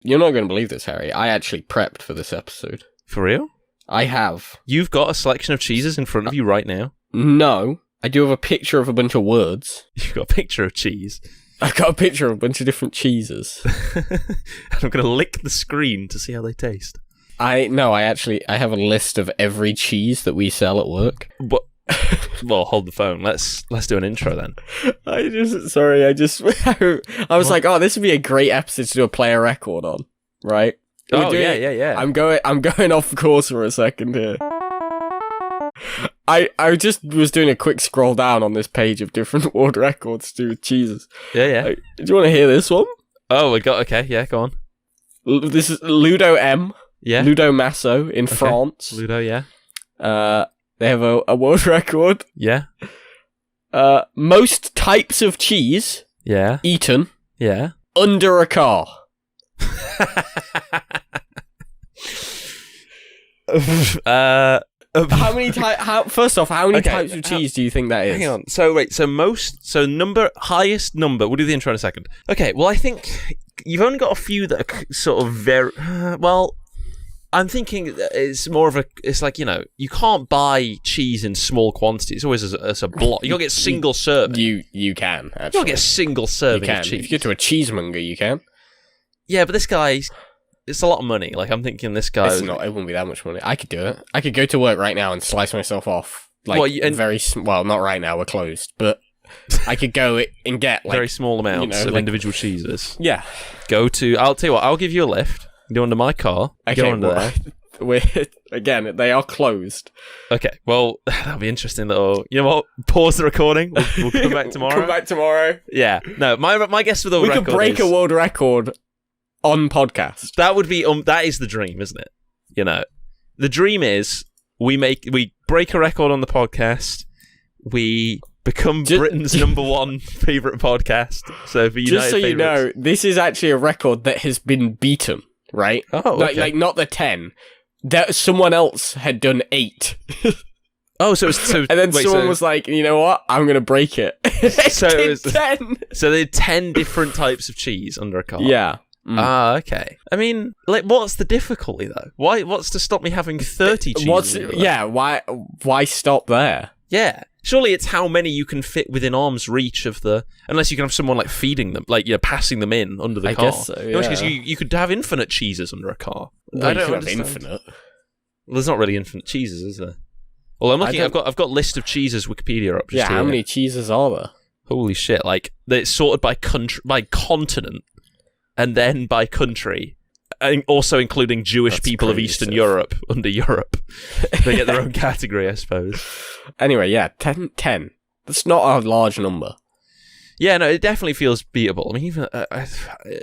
You're not going to believe this, Harry. I actually prepped for this episode. For real? I have. You've got a selection of cheeses in front of you right now? No. I do have a picture of a bunch of words. You've got a picture of cheese. I've got a picture of a bunch of different cheeses. I'm going to lick the screen to see how they taste. I have a list of every cheese that we sell at work. But, well, hold the phone. Let's do an intro then. I was like, oh, this would be a great episode to do a player record on, right? Yeah. I'm going off course for a second here. I just was doing a quick scroll down on this page of different world records to do with cheeses. Yeah. Do you want to hear this one? Oh, okay, yeah, go on. This is Ludo M. Yeah. Ludo Masso in France. Ludo, yeah. They have a world record. Yeah. Most types of cheese. Yeah. Eaten. Yeah. Under a car. How many types? First off, how many types of cheese do you think that is? Hang on. So wait. Highest number. We'll do the intro in a second. Okay. Well, I think you've only got a few that are sort of very. Well, I'm thinking it's more of a. It's like, you can't buy cheese in small quantities. It's always as a block. You gotta get single serving. You can actually. You gotta get single serving of cheese. If you go to a cheesemonger, you can. Yeah, but this guy. It's a lot of money. Like, I'm thinking this guy... It wouldn't be that much money. I could do it. I could go to work right now and slice myself off. Like, well, not right now, we're closed. But I could go and get, like... Very small amounts of individual cheeses. Yeah. I'll tell you what, I'll give you a lift. Go under my car. Okay, go under there. Again, they are closed. Okay, well, that'll be interesting, though. You know what? Pause the recording. We'll come back tomorrow. Come back tomorrow. Yeah. No, my guess for the record We could break a world record... on podcast. That would be that is the dream, isn't it? The dream is we break a record on the podcast, we become Britain's number one favorite podcast. So for United just so you know, this is actually a record that has been beaten, right? Oh, okay. like not the 10. That someone else had done 8. Oh, so and then someone was like, you know what? I'm gonna break it. So it was 10. So they had 10 different types of cheese under a car. Yeah. Okay. I mean, like, what's the difficulty though? What's to stop me having 30 cheeses? Why stop there? Yeah. Surely it's how many you can fit within arm's reach of the... Unless you can have someone, like, feeding them, like, passing them in under the car. I guess so, yeah. Because you could have infinite cheeses under a car. I don't understand. Infinite. Well, there's not really infinite cheeses, is there? Well, I'm looking. I've got list of cheeses Wikipedia up. Yeah, how many cheeses are there? Holy shit! Like, they're sorted by continent, and then by country, and also including Jewish people of Eastern Europe under Europe. They get their own category, I suppose. Anyway, yeah, 10. That's not a large number. Yeah, no, it definitely feels beatable. I mean, even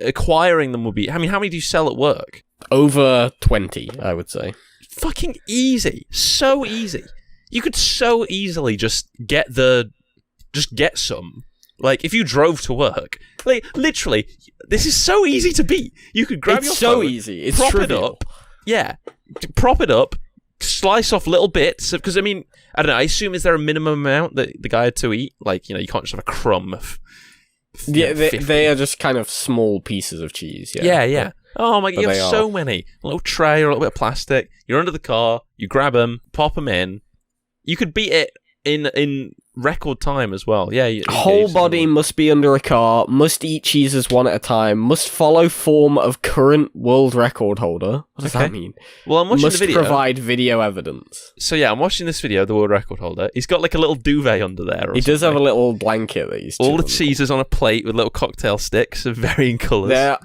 acquiring them would be... I mean, how many do you sell at work? Over 20, I would say. Fucking easy. So easy. You could so easily just get some. Like, if you drove to work, like, literally, this is so easy to beat. You could grab your phone. It's so easy. It's prop trivial. it up. Yeah. Prop it up, slice off little bits. Because, I mean, I don't know, I assume, is there a minimum amount that the guy had to eat? Like, you can't just have a crumb of... Yeah, they are just kind of small pieces of cheese. Yeah. Oh my god, you have so many. A little tray or a little bit of plastic. You're under the car, you grab them, pop them in. You could beat it in record time as well. Yeah. Whole body must be under a car, must eat cheeses one at a time, must follow form of current world record holder. What does that mean? Well, I'm watching the video. Must provide video evidence. So yeah, I'm watching this video, the world record holder. He's got like a little duvet under there. He does have a little blanket that he's all the cheeses on a plate with little cocktail sticks of varying colours.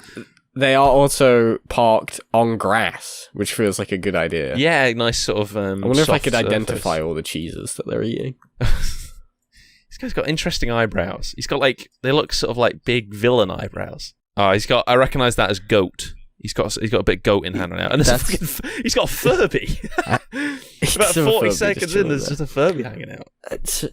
They are also parked on grass, which feels like a good idea. Yeah, nice sort of I wonder if I could identify all the cheeses that they're eating. This guy's got interesting eyebrows. He's got they look sort of like big villain eyebrows. Oh, I recognise that as goat. He's got a bit goat in hand right now. And he's got a Furby. About 40 seconds in, there's just a Furby hanging out.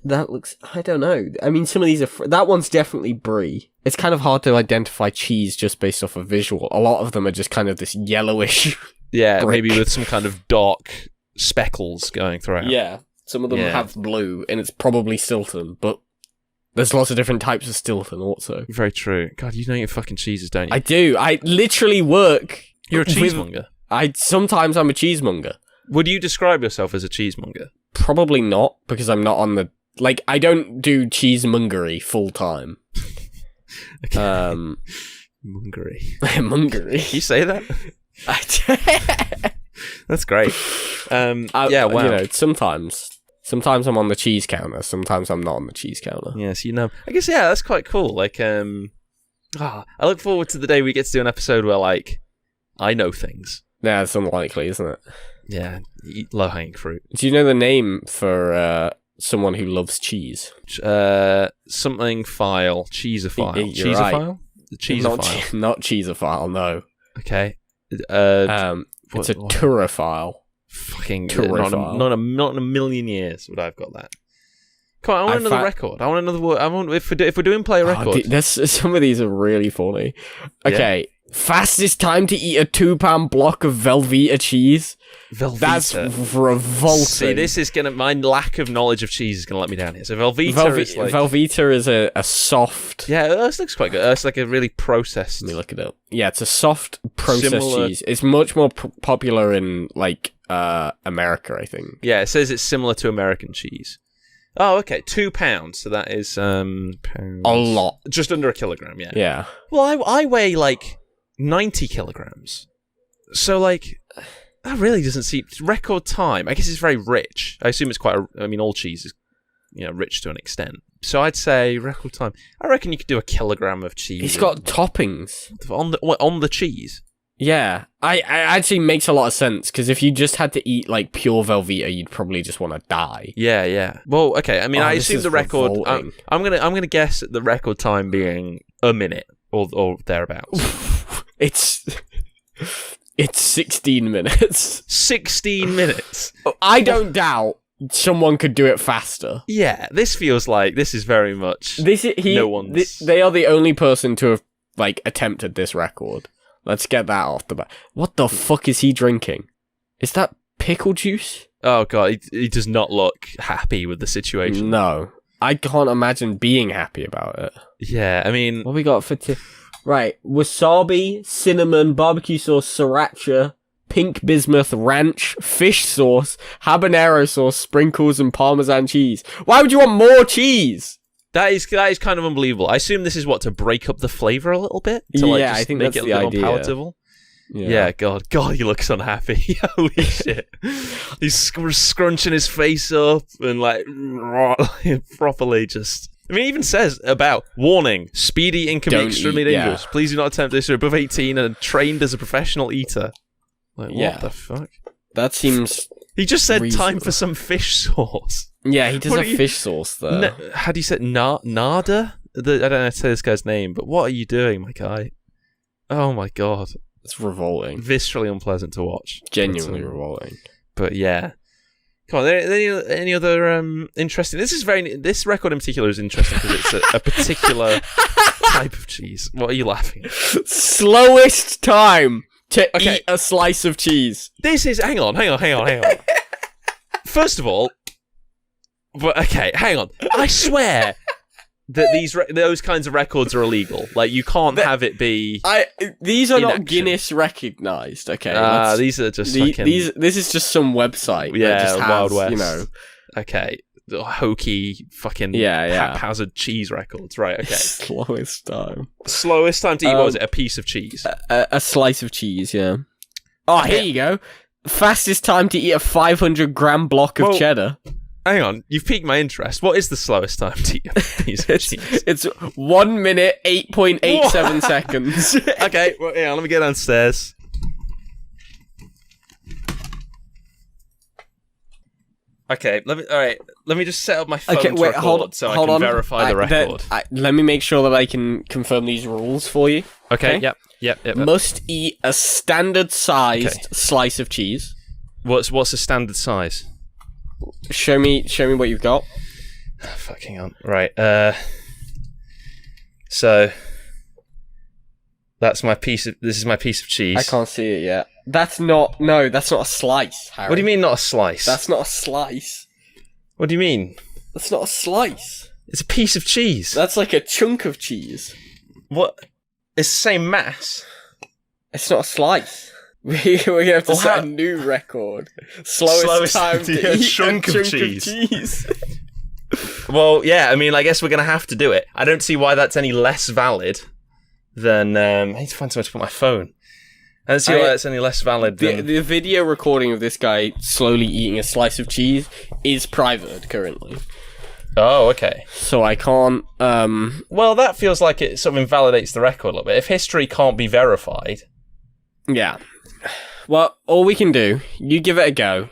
That looks... I don't know. I mean, some of these are... That one's definitely brie. It's kind of hard to identify cheese just based off of visual. A lot of them are just kind of this yellowish... Yeah, brick. Maybe with some kind of dark speckles going throughout. Yeah. Some of them have blue, and it's probably Stilton, but There's lots of different types of Stilton also. Very true. God, you know your fucking cheeses, don't you? I do. I literally work. You're a cheesemonger. Sometimes I'm a cheesemonger. Would you describe yourself as a cheesemonger? Probably not, because I'm not on the... Like, I don't do cheesemongery full time. Okay. Mongery. Mongery. You say that? That's great. Yeah, wow. You know, sometimes I'm on the cheese counter, sometimes I'm not on the cheese counter. Yes, you know. I guess, yeah, that's quite cool. Like, I look forward to the day we get to do an episode where, like, I know things. Yeah, it's unlikely, isn't it? Yeah, eat low-hanging fruit. Do you know the name for someone who loves cheese? Something file. Cheeseophile. You're Cheeseophile? right. The cheeseophile. Not cheeseophile, no. Okay. It's a turophile. Fucking Turophile. Not in a million years would I have got that. Come on, I want another record. I want another word. If we're doing play a record. Some of these are really funny. Okay. Yeah. Fastest time to eat a 2-pound block of Velveeta cheese. Velveeta. That's revolting. See, this is gonna. My lack of knowledge of cheese is gonna let me down here. So Velveeta is like. Velveeta is a soft. Yeah, this looks quite good. It's like a really processed. Let me look it up. Yeah, it's a soft processed cheese. It's much more popular in like America, I think. Yeah, it says it's similar to American cheese. Oh, okay, 2 pounds. So that is pounds. A lot. Just under a kilogram. Yeah. Yeah. Well, I weigh like 90 kilograms. So like. That really doesn't seem... Record time. I guess it's very rich. I assume it's quite... all cheese is, rich to an extent. So I'd say record time. I reckon you could do a kilogram of cheese. It's got toppings. On the cheese? Yeah. I actually makes a lot of sense, because if you just had to eat, like, pure Velveeta, you'd probably just want to die. Yeah, yeah. Well, okay. I mean, I assume the record... I'm gonna guess the record time being a minute, or thereabouts. It's 16 minutes. 16 minutes? I don't doubt someone could do it faster. Yeah, this feels like this is very much no one's... They are the only person to have, like, attempted this record. Let's get that off the bat. What the fuck is he drinking? Is that pickle juice? Oh, God, he does not look happy with the situation. No. I can't imagine being happy about it. Yeah, I mean... What we got for... Right, wasabi, cinnamon, barbecue sauce, sriracha, pink bismuth, ranch, fish sauce, habanero sauce, sprinkles, and Parmesan cheese. Why would you want more cheese? That is kind of unbelievable. I assume this is to break up the flavor a little bit? To, like, I think that's the idea. More palatable? Yeah, God, he looks unhappy. Holy shit. He's scrunching his face up and, like, properly just... I mean, it even says about, warning, speed eating can be extremely dangerous. Yeah. Please do not attempt this. You're above 18 and trained as a professional eater. Like, what the fuck? That seems He just said reasonable. Time for some fish sauce. Yeah, he does have fish sauce, though. How do you say it? Nada? I don't know how to say this guy's name, but what are you doing, my guy? Oh, my God. It's revolting. Viscerally unpleasant to watch. Genuinely revolting. But, yeah. Come on, any other interesting... This record in particular is interesting because it's a particular type of cheese. What are you laughing at? Slowest time to eat a slice of cheese. This is... Hang on. First of all... But, okay, hang on. I swear that those kinds of records are illegal. Like, you can't have it be... These are not Guinness recognised, okay? These are just fucking... This is just some website that just has, Wild West. You know... Okay. Hokey fucking haphazard cheese records. Right, okay. Slowest time to eat, what was it? A piece of cheese? A slice of cheese, yeah. Oh, here you go. Fastest time to eat a 500-gram block of cheddar. Hang on, you've piqued my interest. What is the slowest time to eat a piece of cheese? It's 1 minute, 8.87 seconds. Okay, well, yeah, let me get downstairs. Okay, let me just set up my phone to record so I can verify the record. Let me make sure that I can confirm these rules for you. Okay, yep. Must eat a standard-sized slice of cheese. What's a standard size? Show me what you've got. Fucking on. Right. So this is my piece of cheese. I can't see it yet. That's not a slice, Harry. What do you mean not a slice? That's not a slice. What do you mean? That's not a slice. It's a piece of cheese. That's like a chunk of cheese. What? It's the same mass. It's not a slice. We're gonna have to set a new record. Slowest time to eat chunk a of chunk cheese. of cheese. Well, yeah, I mean, I guess we're going to have to do it. I don't see why that's any less valid than... I need to find somewhere to put my phone. I don't see why that's any less valid than... The video recording of this guy slowly eating a slice of cheese is private currently. Oh, okay. So I can't... Well, that feels like it sort of invalidates the record a little bit. If history can't be verified... Yeah. Well, all we can do, you give it a go.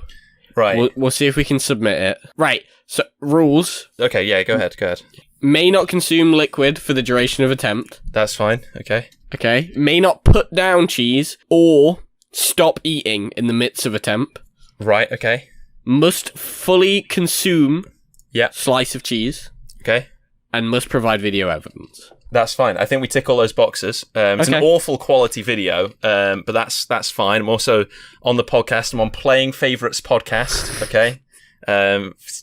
Right. We'll see if we can submit it. Right. So, rules. Okay, yeah, go ahead. May not consume liquid for the duration of attempt. That's fine, okay. Okay. May not put down cheese or stop eating in the midst of attempt. Right, okay. Must fully consume slice of cheese. Okay. And must provide video evidence. That's fine. I think we tick all those boxes. It's an awful quality video, but that's fine. I'm also on the podcast. I'm on Playing Favourites podcast, okay?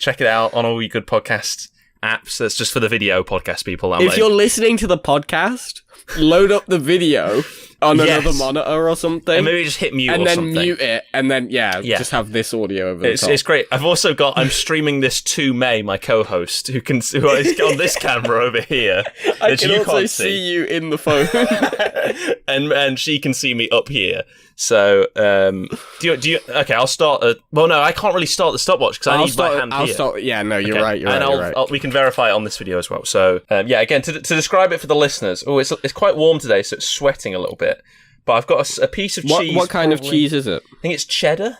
Check it out on all your good podcast apps. That's just for the video podcast people. If you're listening to the podcast, load up the video on another monitor or something. And maybe just hit mute and or then something. Mute it, and then, just have this audio over the top. It's great. I'm streaming this to May, my co-host, who is on this camera over here. I can also see you in the phone. and she can see me up here. So, do you? Okay, I'll start. Well, no, I can't really start the stopwatch because I need my hand here. Yeah, no, you're right. You're right. We can verify it on this video as well. So, again, to describe it for the listeners. Oh, it's quite warm today, so it's sweating a little bit. But I've got a piece of cheese. What kind of cheese is it? I think it's cheddar.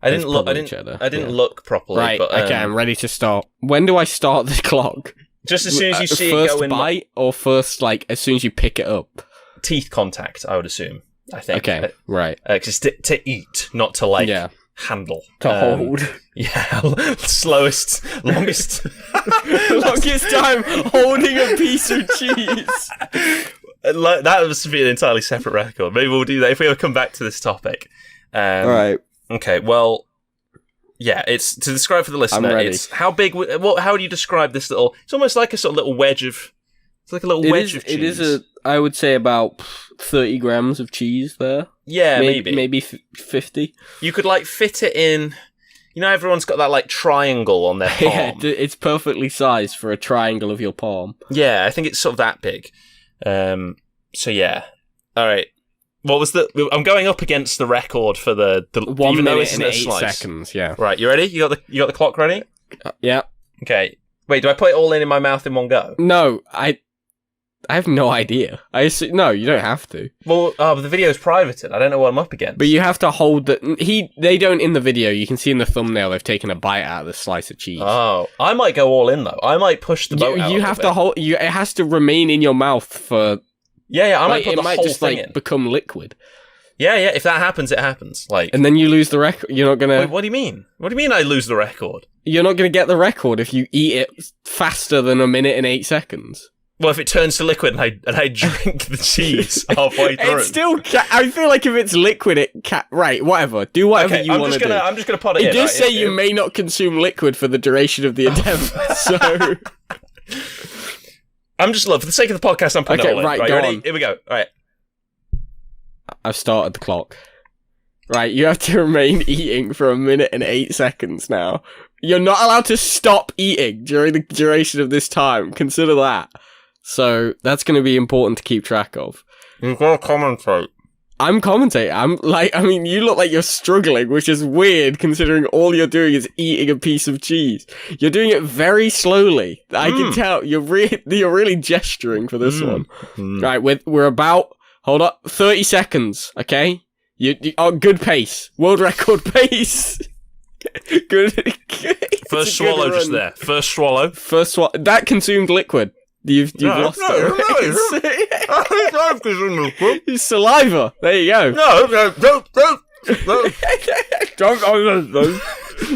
I didn't look properly. Right. But, okay, I'm ready to start. When do I start the clock? Just as soon as you see it go in. First bite or first, as soon as you pick it up? Teeth contact, I would assume. I think. Okay, right. Because to eat, not to handle. To hold. Yeah, longest longest time holding a piece of cheese. That must be an entirely separate record. Maybe we'll do that if we ever come back to this topic. Right. Okay, well, yeah, it's to describe for the listener. I'm ready. It's how big. How do you describe this little? It's almost like a sort of little wedge of. It's like a little wedge of cheese. It is I would say about 30 grams of cheese there. Yeah, maybe 50. You could fit it in. You know, everyone's got that triangle on their palm. Yeah, it's perfectly sized for a triangle of your palm. Yeah, I think it's sort of that big. So yeah. All right. What was I'm going up against the record for the 1 minute and 8 seconds. Yeah. Right. You ready? You got the clock ready? Yeah. Okay. Wait. Do I put it all in my mouth in one go? No. I have no idea. No, you don't have to. Well, but the video's privated. I don't know what I'm up against. But you have to hold they don't in the video. You can see in the thumbnail they've taken a bite out of the slice of cheese. Oh, I might go all in though. I might push the boat out. You have to hold. It has to remain in your mouth for. Yeah. I might put the whole just thing in. Become liquid. Yeah. If that happens, it happens. And then you lose the record. You're not gonna. Wait, what do you mean? What do you mean I lose the record? You're not gonna get the record if you eat it faster than 1 minute and 8 seconds. Well, if it turns to liquid and I drink the cheese halfway through, it's still. I feel like if it's liquid, it right. Whatever. Do whatever you want to do. I'm just gonna put it in. It does say you may not consume liquid for the duration of the attempt. So I'm just for the sake of the podcast, I'm putting it all in. Right, go ready? On. Here we go. All right. I've started the clock. Right, you have to remain eating for 1 minute and 8 seconds now. You're not allowed to stop eating during the duration of this time. Consider that. So that's going to be important to keep track of. You've got to commentate. I'm commentating. You look like you're struggling, which is weird considering all you're doing is eating a piece of cheese. You're doing it very slowly. I can tell you're really gesturing for this one. Right, we're about, hold up, 30 seconds, okay? You good pace. World record pace. Good. First swallow just there. First swallow. That consumed liquid. You've lost it. It's saliva. There you go.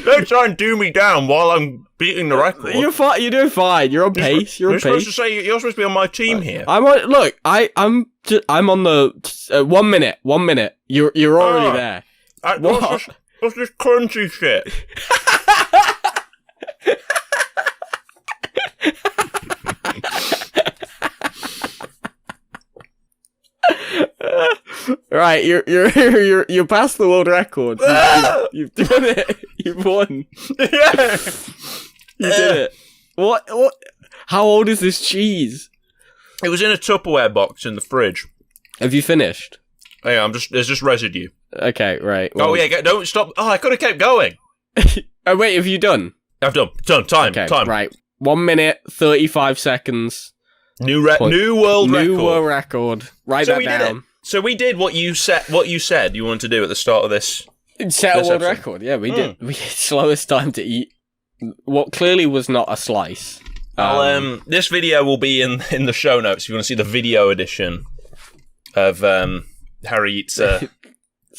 Don't try and do me down while I'm beating the record. You're fine. You're doing fine. You're on pace. You're supposed to say you're supposed to be on my team here. I'm on. Look, I'm on the 1 minute. 1 minute. You're already there. What's this crunchy shit? Right, you're past the world record. You've done it. You've won. Yeah. You did it. What? How old is this cheese? It was in a Tupperware box in the fridge. Have you finished? Yeah, there's just residue. Okay, right. Oh yeah, don't stop. Oh, I could have kept going. Oh wait, have you done? I've done. Time. Right. 1 minute 35 seconds. New world record. New world record. Write that down. So we did what you said you wanted to do at the start of this. Set a world record. Yeah, we did. We slowest time to eat what clearly was not a slice. This video will be in the show notes if you want to see the video edition of Harry eats a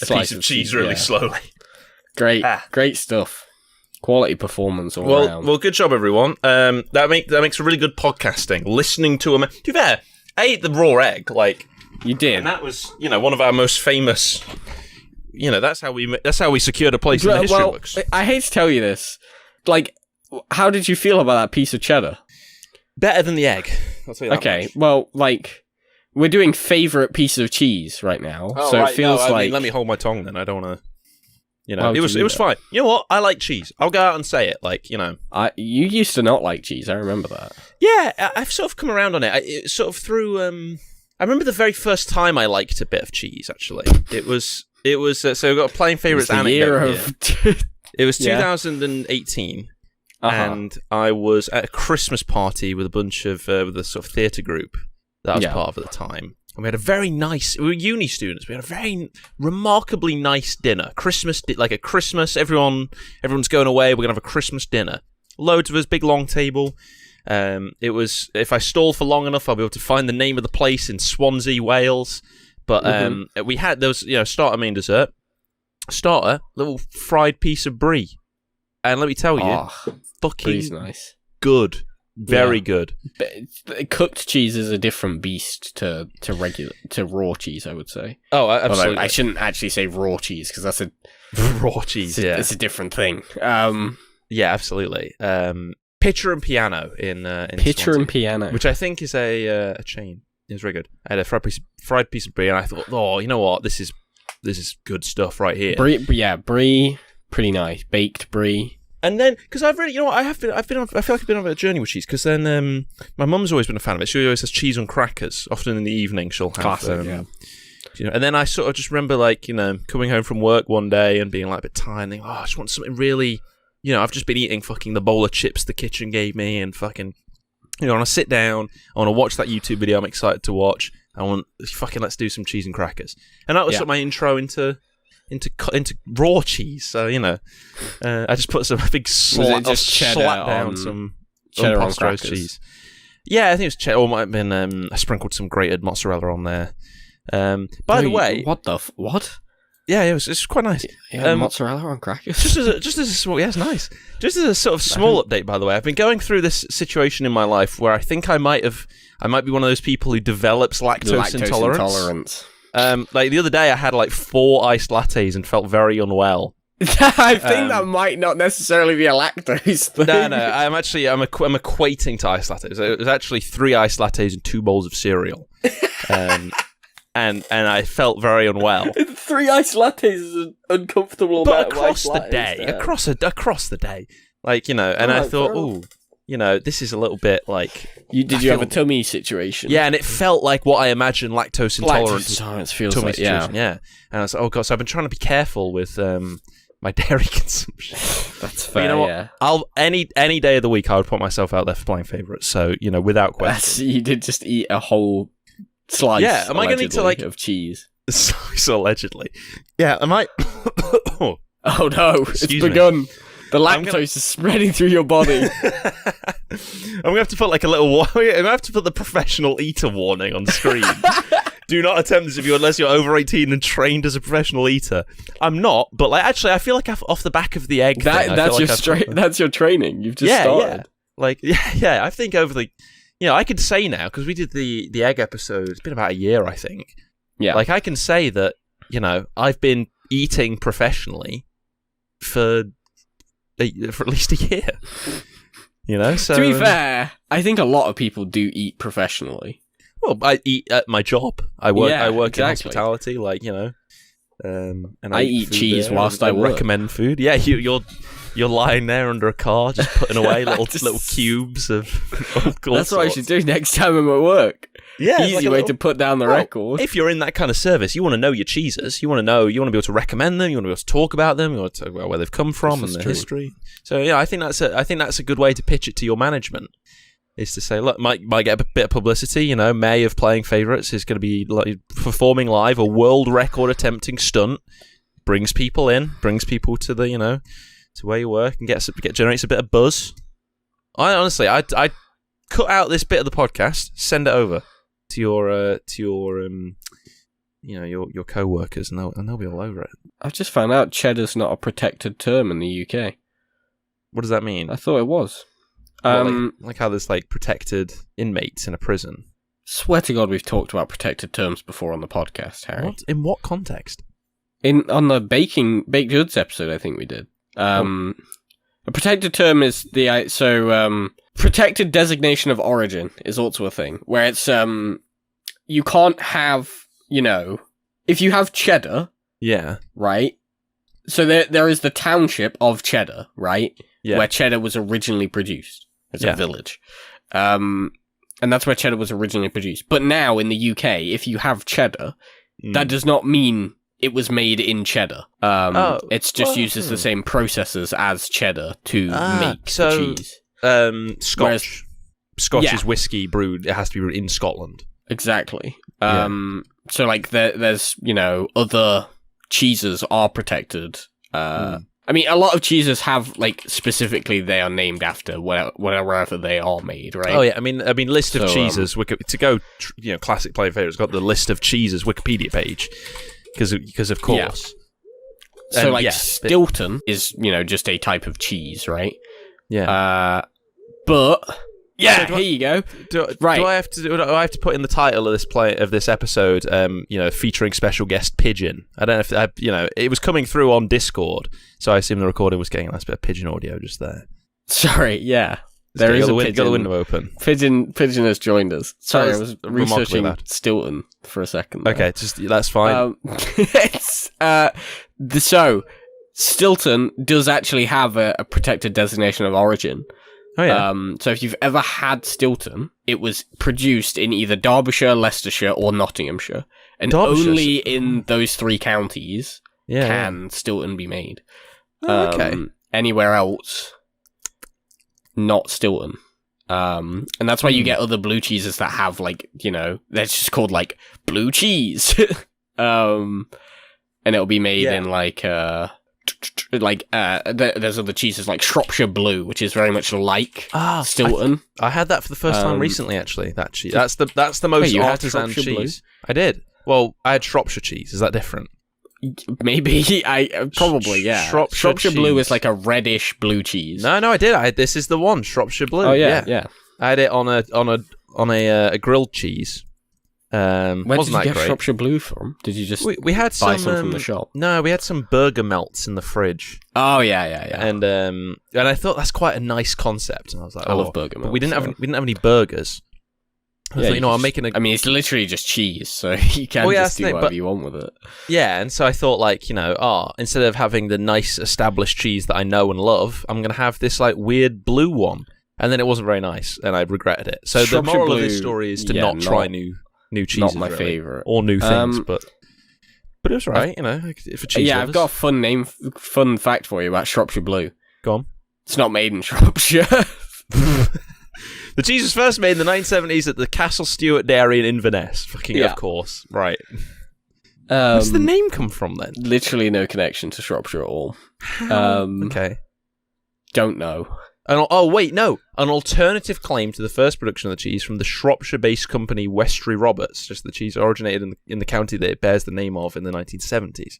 piece of cheese really slowly. Great stuff. Quality performance all around. Well, good job, everyone. That makes a really good podcasting. Listening to to be fair, I ate the raw egg, like you did, and that was one of our most famous. That's how we secured a place in the history books. I hate to tell you this, like, how did you feel about that piece of cheddar? Better than the egg. I'll tell you that okay, much. well, like, we're doing favourite piece of cheese right now, so right, it feels like. let me hold my tongue then. I don't want to. It was fine. You know what? I like cheese. I'll go out and say it. Like, you used to not like cheese. I remember that. Yeah, I've sort of come around on it. It sort of through. I remember the very first time I liked a bit of cheese. Actually, it was. So we've got a playing favourites anecdote here. It was 2018, and I was at a Christmas party with a bunch of with a sort of theatre group that I was part of at the time. And we had a very nice. We were uni students. We had a very remarkably nice dinner. Like a Christmas. Everyone's going away. We're gonna have a Christmas dinner. Loads of us, big long table. It was. If I stall for long enough, I'll be able to find the name of the place in Swansea, Wales. But we had those. Starter, main, dessert. Starter, little fried piece of brie, and let me tell you, fucking nice. Good. Very good. But cooked cheese is a different beast to raw cheese, I would say. Oh, absolutely. Although I shouldn't actually say raw cheese because that's a raw cheese. It's a different thing. Yeah, absolutely. Pitcher and Piano in Pitcher Swansea, and Piano, which I think is a chain. It was very good. I had a fried piece of brie, and I thought, oh, you know what, this is good stuff right here. Brie, pretty nice. Baked brie. And then, because I've really, I feel like I've been on a journey with cheese, because then my mum's always been a fan of it. She always has cheese on crackers. Often in the evening, she'll have. Classic, yeah. And then I sort of just remember, like, coming home from work one day and being like a bit tired and thinking, I just want something really, I've just been eating fucking the bowl of chips the kitchen gave me and fucking, I want to sit down, I want to watch that YouTube video I'm excited to watch, let's do some cheese and crackers. And that was sort of my intro into raw cheese, so I just put some big slap down some cheddar on crackers. Cheese. Yeah, I think it was cheddar, or it might have been I sprinkled some grated mozzarella on there. By the way, what? Yeah, it was quite nice. Yeah, mozzarella on crackers. Just as a small, it's nice. Just as a sort of small update, by the way, I've been going through this situation in my life where I think I might be one of those people who develops lactose intolerance. Like the other day, I had like 4 iced lattes and felt very unwell. I think that might not necessarily be a lactose thing. No, I'm equating to iced lattes. It was actually 3 iced lattes and 2 bowls of cereal, and I felt very unwell. 3 iced lattes is an uncomfortable amount across of the day, across the day, like and I thought, this is a little bit like. Did you have a tummy situation? Yeah, and it felt like what I imagine lactose intolerance feels tummy like. situation. Yeah, and I was like, oh god, so I've been trying to be careful with my dairy consumption. That's fair. But you know what? I'll any day of the week I would put myself out there for playing favourites. So without question, you did just eat a whole slice. Yeah, am I going to need to of cheese? So allegedly, yeah. I might. Oh no! It's begun. The lactose is spreading through your body. I'm going to have to put like a little. I'm going to have to put the professional eater warning on screen. Do not attempt this unless you're over 18 and trained as a professional eater. I'm not, but like actually, I feel like off the back of the egg. That's your training. You've just started. I think over the, I could say now because we did the egg episode. It's been about a year, I think. Yeah, like I can say that I've been eating professionally for at least a year. So to be fair, I think a lot of people do eat professionally. Well, I eat at my job. I work. Yeah, I work exactly. in hospitality, like, you know. And I eat food cheese there whilst and I work. recommend food. Yeah, you're lying there under a car, just putting away little cubes of. That's what I should do next time I'm at work. Yeah, easy way to put down the record. If you're in that kind of service, you want to know your cheeses. You want to know. You want to be able to recommend them. You want to be able to talk about them. You want to talk about where they've come from and the history. So yeah, I think that's a good way to pitch it to your management. Is to say, look, might get a bit of publicity. You know, May of Playing Favourites is going to be like, performing live a world record attempting stunt. Brings people in, brings people to the, you know, to where you work, and generates a bit of buzz. I honestly, I cut out this bit of the podcast, send it over to your you know, your co-workers, and they'll be all over it. I've just found out Cheddar's not a protected term in the UK. What does that mean? I thought it was. Like how there's like protected inmates in a prison. Swear to God, we've talked about protected terms before on the podcast, Harry. What? In what context? On the baked goods episode, I think we did. A protected term is protected designation of origin is also a thing where it's you can't have, you know, if you have Cheddar, yeah, right. So there is the township of Cheddar, right, where Cheddar was originally produced. It's a village, and that's where Cheddar was originally produced. But now in the UK, if you have Cheddar, that does not mean it was made in Cheddar. It's just uses the same processes as Cheddar to make the cheese. Scotch is whiskey brewed. It has to be brewed in Scotland. Exactly. So like there's, you know, other cheeses are protected. I mean, a lot of cheeses have, like, specifically they are named after wherever they are made, right? Oh yeah, I mean, list of cheeses. To go, you know, classic Playing Favourites got the list of cheeses Wikipedia page. Because of course. Yeah. So Stilton is, you know, just a type of cheese, right? Yeah. But yeah, so here you go. Do I have to put in the title of this episode? You know, featuring special guest Pigeon. I don't know if you know, it was coming through on Discord, so I assume the recording was getting a nice bit of pigeon audio just there. Sorry, yeah. There is a pigeon. Got the window open. Pigeon has joined us. Sorry, I was researching Stilton for a second. Okay, that's fine. So Stilton does actually have a protected designation of origin. Oh yeah. So if you've ever had Stilton, it was produced in either Derbyshire, Leicestershire, or Nottinghamshire, and only in those three counties can Stilton be made. Okay. Anywhere else, not Stilton. And that's why you get other blue cheeses that have, like, you know, they're just called, like, blue cheese. And it'll be made in, there's other cheeses like Shropshire Blue, which is very much like Stilton. I had that for the first time recently, actually. That cheese. That's the most artisan cheese. I did. Well, I had Shropshire cheese. Is that different? Maybe. Probably, yeah. Shropshire Blue is like a reddish blue cheese. No, I did. This is the one, Shropshire Blue. Oh yeah. I had it on a grilled cheese. Where did you get Shropshire Blue from? Did you just we had buy some from the shop? No, we had some burger melts in the fridge. Oh yeah. And I thought that's quite a nice concept. And I was like, I love burger melts. But we didn't have any burgers. I thought, I'm making I mean, it's literally just cheese, so you can just do whatever you want with it. Yeah, and so I thought, like, you know, instead of having the nice established cheese that I know and love, I'm gonna have this like weird blue one. And then it wasn't very nice, and I regretted it. So the moral of this story is to not try new cheeses. Not my favourite. Or new things, but it was right, you know, for cheese lovers. I've got a fun fact for you about Shropshire Blue. Go on. It's not made in Shropshire. The cheese was first made in the 1970s at the Castle Stewart Dairy in Inverness. Of course. Right. Where does the name come from, then? Literally no connection to Shropshire at all. Okay. Don't know. Wait, no. An alternative claim to the first production of the cheese from the Shropshire-based company Westry Roberts. Just the cheese originated in the county that it bears the name of in the 1970s.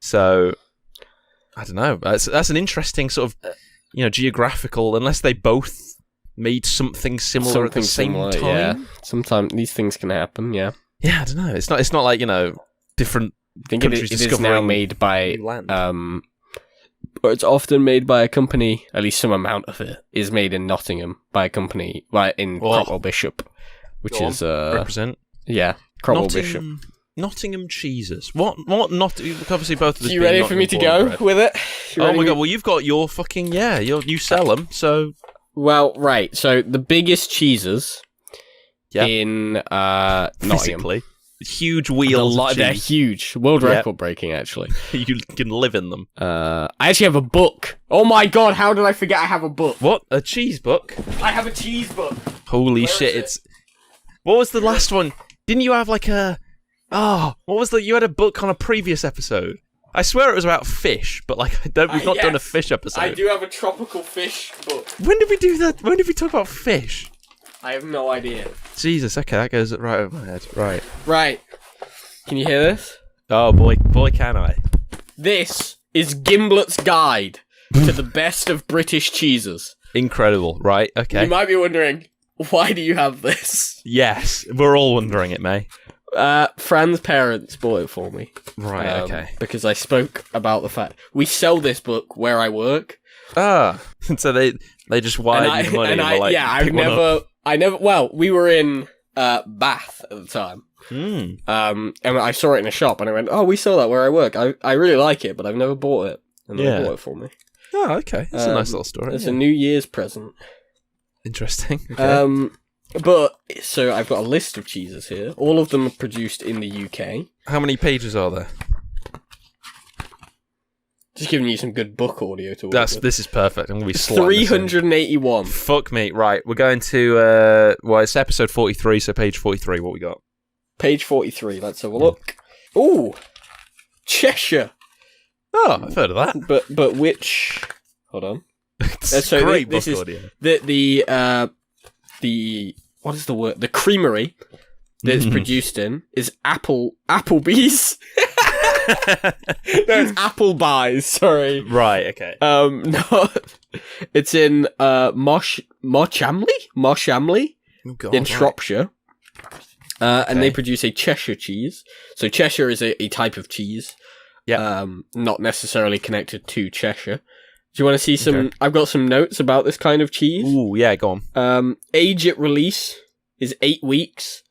So, I don't know. That's an interesting sort of, you know, geographical, unless they both made something similar at the same time. Yeah. Sometimes these things can happen, yeah. Yeah, I don't know. It's not like, you know, different countries it is now made by or it's often made by a company, at least some amount of it is made in Nottingham by a company in Crockwell Bishop. which Go is represent. yeah, Cromwell Bishop. Nottingham cheeses. What? Not obviously both of us. Are you ready for me to go with it? Oh my god! Well, you've got your fucking you sell them, so. Well, right. So the biggest cheeses in Nottingham. Physically, huge wheels. They're huge. World record breaking, actually. You can live in them. I actually have a book. Oh my god! How did I forget I have a book? What? A cheese book? I have a cheese book. Holy shit! What was the last one? Didn't you have like a? Oh, what was you had a book on a previous episode. I swear it was about fish, but like we've not done a fish episode. I do have a tropical fish book. When did we do that? When did we talk about fish? I have no idea. Jesus, okay, that goes right over my head. Right. Can you hear this? Oh boy, can I. This is Gimblet's Guide to the best of British cheeses. Incredible, right, okay. You might be wondering, why do you have this? Yes, we're all wondering it, May. Fran's parents bought it for me. Right, okay. Because I spoke about the fact we sell this book where I work. Ah, so they just wired you the money and were like, well, we were in Bath at the time. And I saw it in a shop and I went, oh, we sell that where I work. I really like it, but I've never bought it. And they bought it for me. Oh, okay. That's a nice little story. It's a New Year's present. Interesting. Okay. But, so I've got a list of cheeses here. All of them are produced in the UK. How many pages are there? Just giving you some good book audio to work with. This is perfect. I'm going to be slamming 381. Fuck me. Right, we're going to, it's episode 43, so page 43, what we got? Page 43, let's have a look. Ooh! Cheshire! Oh, I've heard of that. But which... Hold on. It's great book audio. The what is the word? The creamery that it's produced in is Applebee's. No, it's Appleby's. Sorry. Right. Okay. No, it's in Morechambe in Shropshire. And they produce a Cheshire cheese. So Cheshire is a type of cheese. Yeah. Not necessarily connected to Cheshire. Do you want to see some... Okay. I've got some notes about this kind of cheese. Ooh, yeah, go on. Age at release is 8 weeks.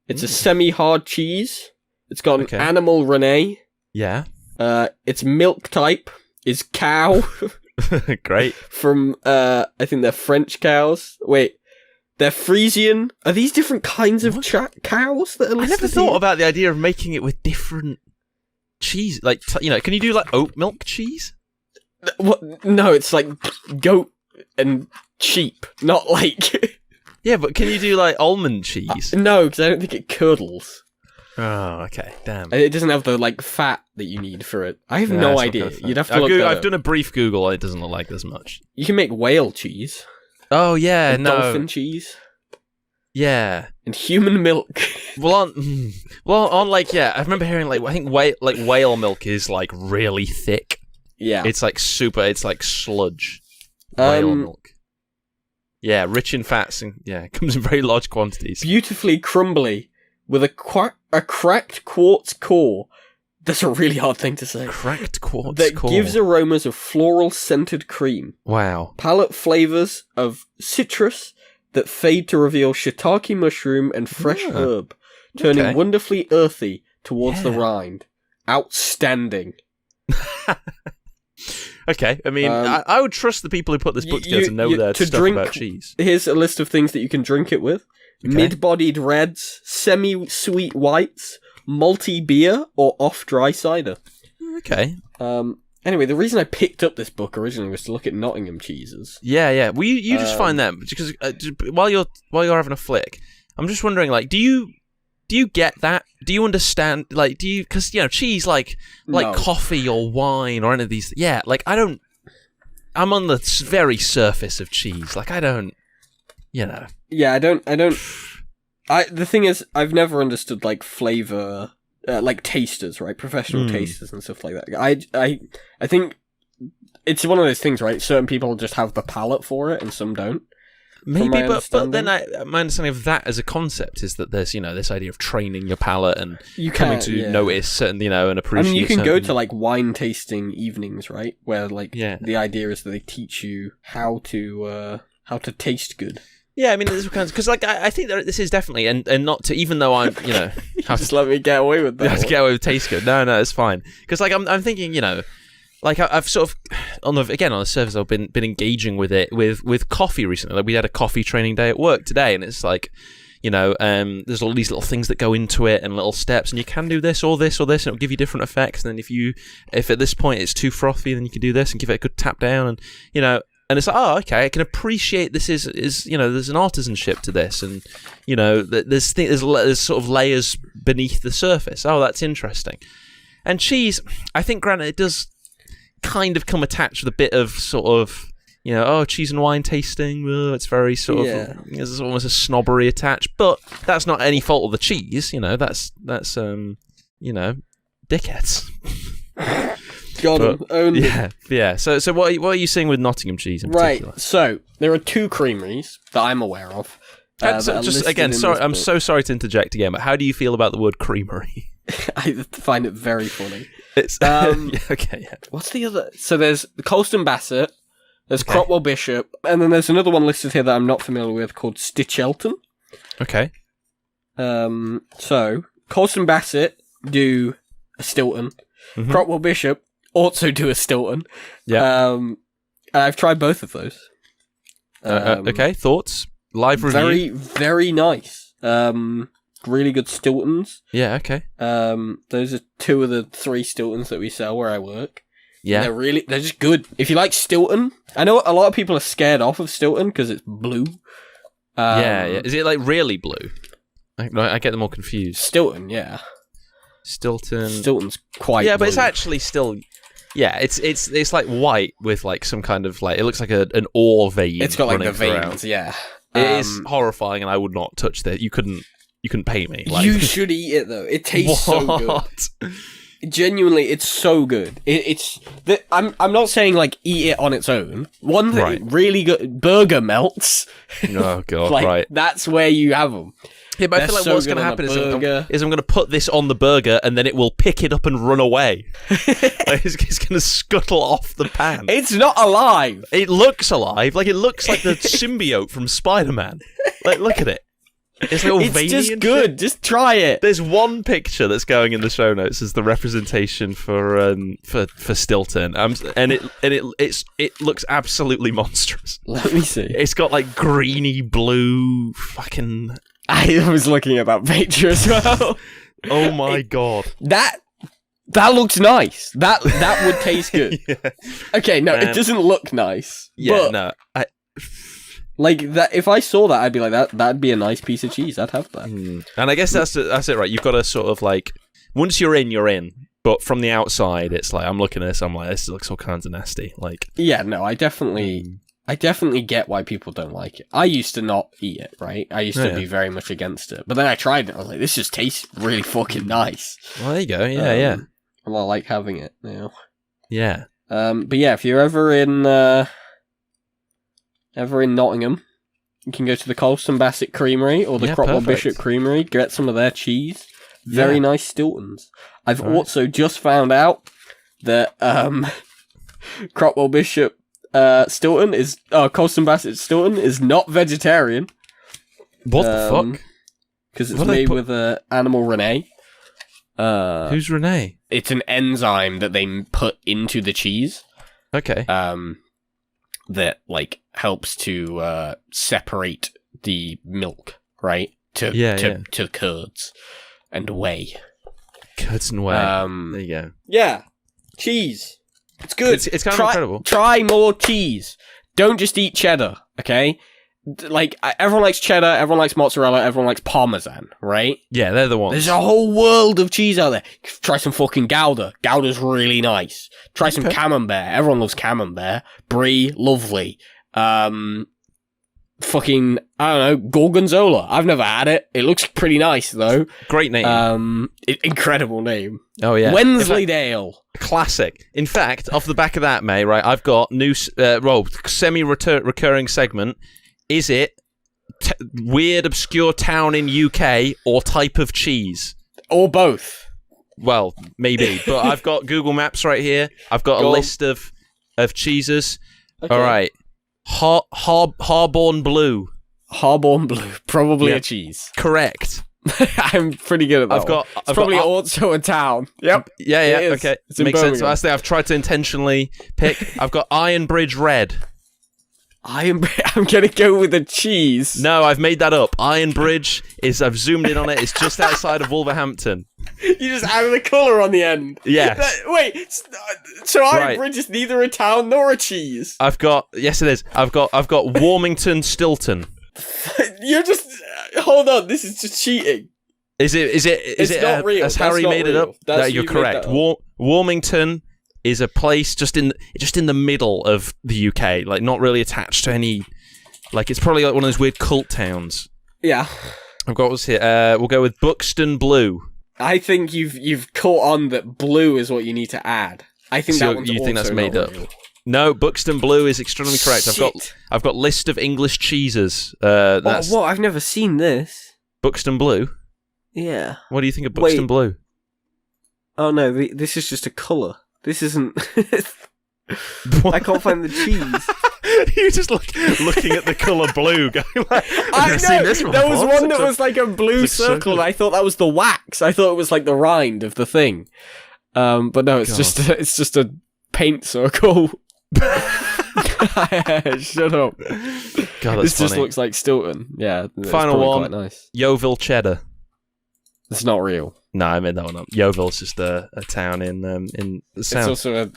It's a semi-hard cheese. It's got an animal Rene. Yeah. Its milk type is cow. Great. From, I think they're French cows. Wait, they're Frisian. Are these different kinds of cows that are listed? I never thought about the idea of making it with different cheese. Like, can you do like oat milk cheese? What? No, it's like goat and sheep, not like... Yeah, but can you do like almond cheese? No, because I don't think it curdles. Oh, okay, damn. It doesn't have the like fat that you need for it. I have no idea. You'd have to look that up. I've done a brief Google, and it doesn't look like there's much. You can make whale cheese. Oh, yeah, dolphin cheese. Yeah. And human milk. on like, yeah, I remember hearing like, I think whale milk is like really thick. Yeah. It's like it's like sludge. Whale milk. Yeah, rich in fats and it comes in very large quantities. Beautifully crumbly with a cracked quartz core. That's a really hard thing to say. Cracked quartz core. That gives aromas of floral scented cream. Wow. Palate flavors of citrus that fade to reveal shiitake mushroom and fresh herb, turning wonderfully earthy towards the rind. Outstanding. Okay, I mean, I would trust the people who put this book together to know their stuff about cheese. Here's a list of things that you can drink it with. Okay. Mid-bodied reds, semi-sweet whites, malty beer, or off-dry cider. Okay. Anyway, the reason I picked up this book originally was to look at Nottingham cheeses. Yeah. Well, you just find them, because while you're having a flick, I'm just wondering, like, do you get that? Do you understand? Like, because cheese, like coffee or wine or any of these. Yeah, like I'm on the very surface of cheese. Like I don't. Yeah, I don't. The thing is, I've never understood like flavor, like tasters, right? Professional tasters and stuff like that. I think it's one of those things, right? Certain people just have the palate for it, and some don't. Maybe, but then my understanding of that as a concept is that there's this idea of training your palate and coming to notice certain and appreciate. I mean, you can go to like wine tasting evenings, right? Where like the idea is that they teach you how to taste good. Yeah, I mean, there's kinds because like I think that this is definitely and not to even though I'm just let me get away with that. have to get away with taste good. No, it's fine because like I'm thinking like I've sort of on the surface I've been engaging with it with coffee recently. Like we had a coffee training day at work today, and it's like there's all these little things that go into it and little steps, and you can do this or this or this, and it'll give you different effects. And then if at this point it's too frothy, then you can do this and give it a good tap down, and And it's like, oh, okay, I can appreciate this is there's an artisanship to this, and there's sort of layers beneath the surface. Oh, that's interesting. And cheese, I think, granted, it does kind of come attached with a bit of sort of cheese and wine tasting. It's very sort of there's almost a snobbery attached, but that's not any fault of the cheese. That's dickheads. Got him. Only. Yeah. So what are you seeing with Nottingham cheese in particular? Right. So there are 2 creameries that I'm aware of. I'm so sorry to interject again, but how do you feel about the word creamery? I find it very funny. It's okay. Yeah. What's the other? So there's Colston Bassett, there's Cropwell Bishop, and then there's another one listed here that I'm not familiar with called Stitchelton. Okay. So Colston Bassett do a Stilton. Mm-hmm. Cropwell Bishop also do a Stilton. Yeah. And I've tried both of those. Okay, thoughts? Live review? Very, very nice. Really good Stiltons. Yeah, okay. Those are 2 of the 3 Stiltons that we sell where I work. Yeah. They're just good. If you like Stilton, I know a lot of people are scared off of Stilton because it's blue. Yeah. Is it like really blue? I get them all confused. Stilton, yeah. Stilton's quite but blue. it's actually still it's like white with like some kind of like it looks like an ore vein. It's got like the throughout. veins, yeah. It is horrifying, and I would not touch that. You couldn't pay me. Like, you should eat it though. It tastes so good. Genuinely, it's so good. I'm not saying like eat it on its own. One thing really good burger melts. Oh god, right. That's where you have them. Yeah, but I feel like what's going to happen is I'm going to put this on the burger, and then it will pick it up and run away. It's going to scuttle off the pan. It's not alive. It looks alive. Like, it looks like the symbiote from Spider-Man. Like, look at it. It's just good. Shit. Just try it. There's one picture that's going in the show notes as the representation for Stilton, and it looks absolutely monstrous. Let me see. It's got like greeny blue fucking. I was looking at that picture as well. Oh my god. That looks nice. That would taste good. Yeah. Okay, no, it doesn't look nice. Yeah, no. Like that, if I saw that, I'd be like, that'd be a nice piece of cheese. I'd have that. And I guess that's it, right? You've got to sort of like, once you're in, you're in. But from the outside, it's like I'm looking at this. I'm like, this looks all kinds of nasty. Like, yeah, no, I definitely get why people don't like it. I used to not eat it, right? I used to be very much against it. But then I tried it. I was like, this just tastes really fucking nice. Well, there you go. Yeah. And I like having it now. Yeah. But yeah, if you're ever in Nottingham, you can go to the Colston Bassett Creamery or the Cropwell Bishop Creamery. Get some of their cheese. Very nice Stiltons. I've also just found out that Cropwell Bishop Stilton is Colston Bassett Stilton is not vegetarian. What the fuck? Because it's made with animal Renee. Who's Renee? It's an enzyme that they put into the cheese. Okay. That like helps to separate the milk, right? To curds and whey. Curds and whey. There you go. Yeah, cheese. It's good. It's kind of incredible. Try more cheese. Don't just eat cheddar, okay? Like, everyone likes cheddar, everyone likes mozzarella, everyone likes parmesan, right? Yeah, they're the ones. There's a whole world of cheese out there. Try some fucking Gouda. Gouda's really nice. Try some Camembert. Everyone loves Camembert. Brie, lovely. Fucking, I don't know, Gorgonzola. I've never had it. It looks pretty nice, though. Great name. Incredible name. Oh, yeah. Wensleydale. Classic. In fact, off the back of that, May, right, I've got new, semi-recurring segment. Is it weird, obscure town in UK or type of cheese? Or both. Well, maybe. But I've got Google Maps right here. I've got a list of cheeses. Okay. All right. Harborne Blue. Harborne Blue, probably Yeah. a cheese. Correct. I'm pretty good at that. It's probably also a town. Yep. Yeah, It is. okay. It's in Makes sense. Birmingham. That's the thing I've tried to intentionally pick. I've got Iron Bridge Red. I'm gonna go with a cheese. No, I've made that up. Iron Bridge I've zoomed in on it. It's just outside of Wolverhampton. You just added a colour on the end. Yes. Wait, so Iron Right. Bridge is neither a town nor a cheese. Yes, it is. I've got Warmington Stilton. You're just hold on. This is just cheating. Is it not real. as That's Harry not made it real. up? That's- You're you made correct. that up. Warmington is a place just in the middle of the UK, like not really attached to any. Like it's probably like one of those weird cult towns. Yeah. I've got what's here. We'll go with Buxton Blue. I think you've caught on that blue is what you need to add. I think So that one's you think also that's made not up? real. No, Buxton Blue is extremely correct. Shit. I've got list of English cheeses. That's What? I've never seen this. Buxton Blue. Yeah. What do you think of Buxton Wait. Blue? Oh no, this is just a colour. This isn't. I can't find the cheese. You're just looking at the colour blue, going like, I never seen know. this one There was before. one that was like a blue it's like circle, circle. and I thought that was the wax. I thought it was like the rind of the thing. But no, it's God. just a paint circle. Shut up. God, that's This just funny. looks like Stilton. Yeah. It's Final probably one. Quite nice. Yeovil Cheddar. It's not real. No, I made that one up. Yeovil's just a town in the It's south. also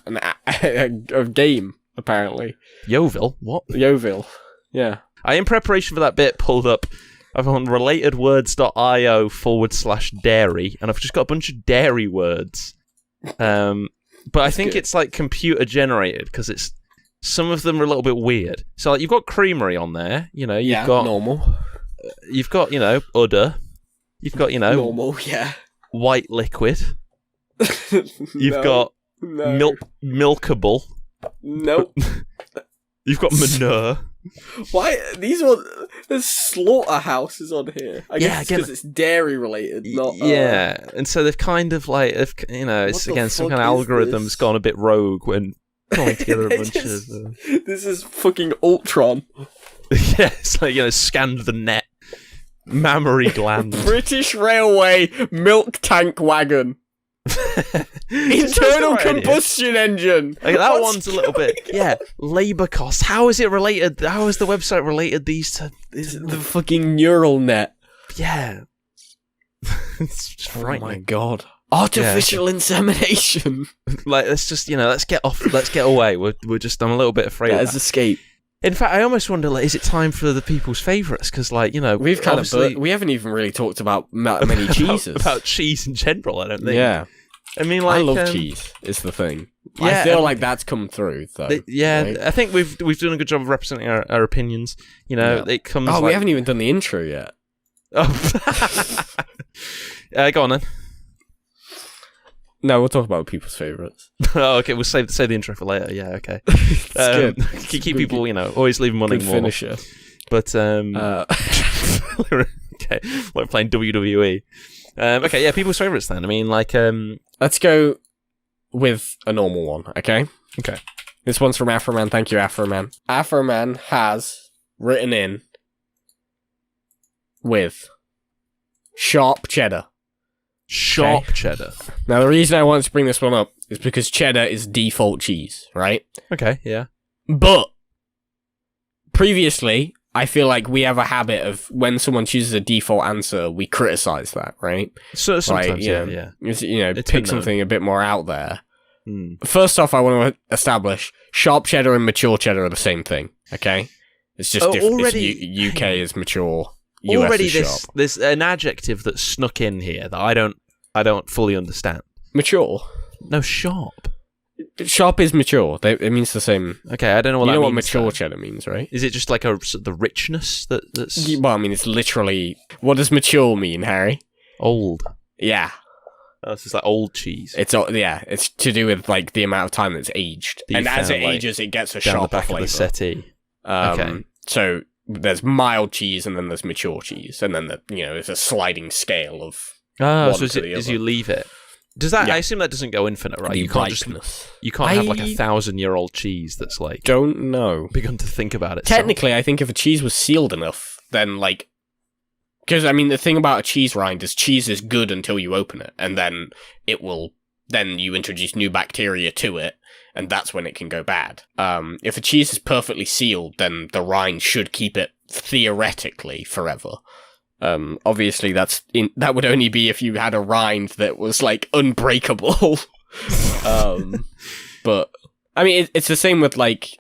a game, apparently. Yeovil? What? Yeovil. Yeah. I, in preparation for that bit, pulled up. I've on relatedwords.io/dairy, and I've just got a bunch of dairy words. But I think good. it's like computer generated because it's some of them are a little bit weird. So like you've got creamery on there, you've got normal. udder, you've got Normal, yeah. white liquid, you've got milkable, Nope. you've got manure. Why? There's slaughterhouses on here. I guess again- because it's dairy related, not. Yeah, and so they've kind of like, it's What the again some fuck kind of is algorithm's this? gone a bit rogue when pulling together a They bunch just- of. This is fucking Ultron. Yeah, it's like scanned the net, mammary gland. British Railway milk tank wagon. Internal combustion engine. Like, that What's one's a little bit, labour costs. How is it related? How is the website related these to? The fucking neural net. Yeah, it's just Oh my frightening. god. Artificial insemination. Like, let's just let's get away. We're just, I'm a little bit afraid. That of is that. escape. In fact, I almost wonder, like, is it time for the people's favourites? Because, like, We've kind of obviously- we haven't even really talked about many cheeses. about cheese in general. I don't think. Yeah, I mean, like, I love cheese. Is the thing. yeah, I feel and- like that's come through though. Yeah, right? I think we've done a good job of representing our opinions. Yeah. It comes. Oh, like, we haven't even done the intro yet. Oh. Go on then. No, we'll talk about people's favourites. Oh, okay, we'll save the intro for later. Yeah, okay. It's good. Keep Good- people, always leave them wanting Good more. finisher. But okay, like playing WWE. Okay, yeah, people's favourites then. I mean, like, Let's go with a normal one, okay? Okay. This one's from Afroman. Thank you, Afroman. Afroman has written in with sharp cheddar. sharp cheddar. Now, the reason I wanted to bring this one up is because cheddar is default cheese, right? Okay, yeah. But previously, I feel like we have a habit of when someone chooses a default answer, we criticize that, right? So sometimes, Like, yeah. It's, It's pick been something a bit more out there. Hmm. First off, I want to establish sharp cheddar and mature cheddar are the same thing, okay? It's just different. already- UK is mature, US Already, is sharp. there's an adjective that's snuck in here that I don't fully understand. Mature? No, sharp. Sharp is mature. It means the same. Okay, I don't know what You that know what means. mature though. cheddar means, right? Is it just like the richness that's Well, I mean, it's literally... What does mature mean, Harry? old? Yeah. Oh, it's just like old cheese. It's to do with like the amount of time that's aged, That you and as found, it like, ages, it gets a down the sharper back flavor. of the settee. Okay. So there's mild cheese, and then there's mature cheese, and then there's a sliding scale of Oh, one so to the as other. you leave it. Does that? Yeah. I assume that doesn't go infinite, right? the You can't just ripeness. you can't have like I 1,000-year-old cheese that's like Don't know. begun to think about itself. Technically, I think if a cheese was sealed enough, then, like... Because, I mean, the thing about a cheese rind is cheese is good until you open it, and then it will... Then you introduce new bacteria to it, and that's when it can go bad. If a cheese is perfectly sealed, then the rind should keep it, theoretically, forever. Obviously, that would only be if you had a rind that was, like, unbreakable. But, I mean, it's the same with, like,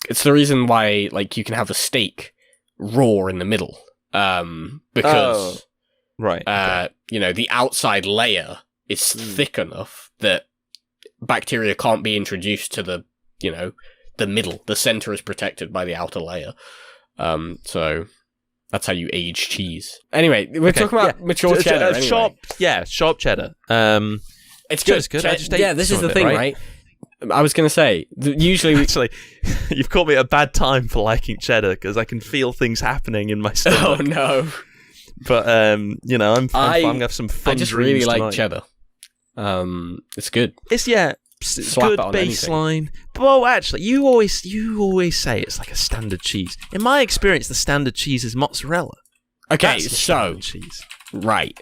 it's the reason why, like, you can have a steak raw in the middle. Because, right, you know, the outside layer is thick enough that bacteria can't be introduced to the, you know, the middle. The center is protected by the outer layer. So that's how you age cheese. Anyway, we're talking about mature cheddar. Anyway. Sharp cheddar. It's good. It's good. This is the thing, right? I was going to say, usually... Actually, you've caught me at a bad time for liking cheddar, because I can feel things happening in my stomach. Oh, no. But, you know, I'm going to have some fun. I just really like cheddar. It's good. It's, good baseline. Well, actually, you always say it's like a standard cheese. In my experience, the standard cheese is mozzarella. Okay, so... cheese. Right.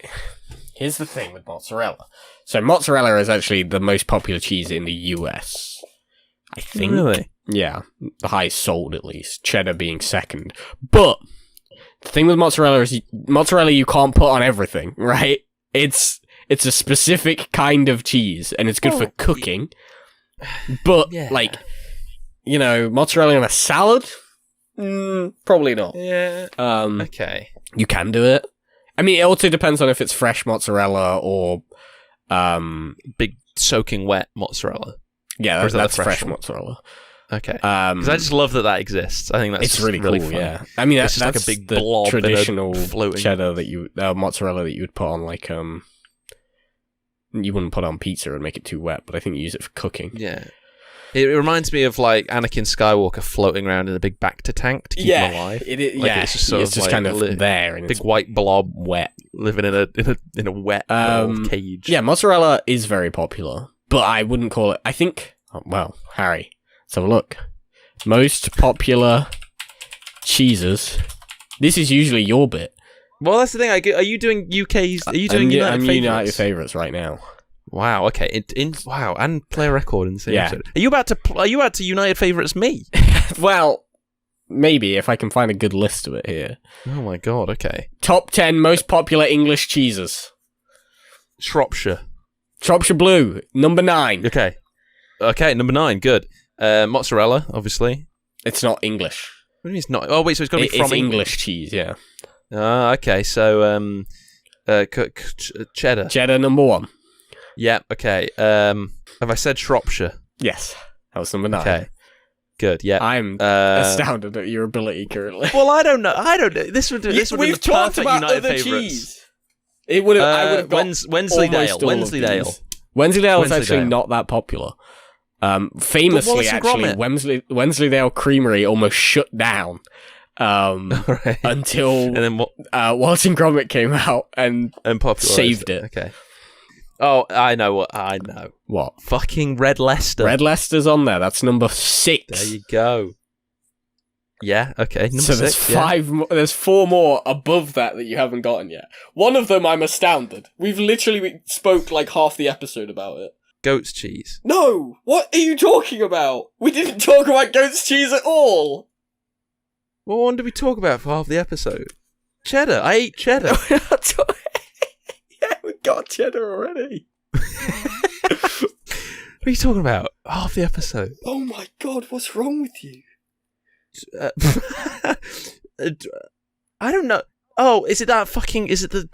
Here's the thing with mozzarella. So mozzarella is actually the most popular cheese in the US, I think. Really? Yeah, the highest sold at least. Cheddar being second. But the thing with mozzarella is mozzarella you can't put on everything, right? It's a specific kind of cheese, and it's good for cooking. But like, you know, mozzarella in a salad, probably not. Yeah. Okay. You can do it. I mean, it also depends on if it's fresh mozzarella or big soaking wet mozzarella. Yeah, that's fresh mozzarella. Okay. Because I just love that exists. I think that's it's really cool. Fun. Yeah. I mean, that's like a big the blob traditional floating cheddar that you mozzarella that you would put on like you wouldn't put on pizza and make it too wet, but I think you use it for cooking. Yeah. It reminds me of like Anakin Skywalker floating around in a big Bacta tank to keep him alive. It's just kind of there, and big white blob, wet, living in a wet cage. Yeah, mozzarella is very popular, but I wouldn't call it. I think. Oh, well, Harry, let's have a look. Most popular cheeses. This is usually your bit. Well, that's the thing. Are you doing UK's? Are you doing United Favourites? United Favourites right now. Wow. Okay. Wow, and play a record in the same episode. Are you about to United Favourites me? Well, maybe if I can find a good list of it here. Oh my god. Okay. Top 10 most popular English cheeses. Shropshire Blue, number 9. Okay. Okay, number 9. Good. Mozzarella, obviously. It's not English. What do you mean it's not? Oh wait, so it's got to be from English cheese. Yeah. Okay. So cheddar. Cheddar, number 1. Yeah, okay. Have I said Shropshire? Yes. That was number 9. Okay. Good, yeah. I'm astounded at your ability currently. Well, I don't know. This would be the talked perfect about United other Favourites. Cheese. It would have. I would have got Wensleydale. Wensleydale is actually not that popular. Famously, actually, Gromit. Wensleydale Creamery almost shut down. Right. Until and then Wallace and Gromit came out and saved it. Okay. Oh, I know. What? Fucking Red Leicester. Red Leicester's on there. That's number 6. There you go. Yeah, okay. Number so there's 6, 5 there's 4 more above that you haven't gotten yet. One of them I'm astounded. We've literally spoke like half the episode about it. Goat's cheese. No! What are you talking about? We didn't talk about goat's cheese at all! What one did we talk about for half the episode? Cheddar. I ate cheddar. Yeah, we got cheddar already. What are you talking about? Half the episode. Oh my god, what's wrong with you? I don't know. Oh, is it that fucking? Is it the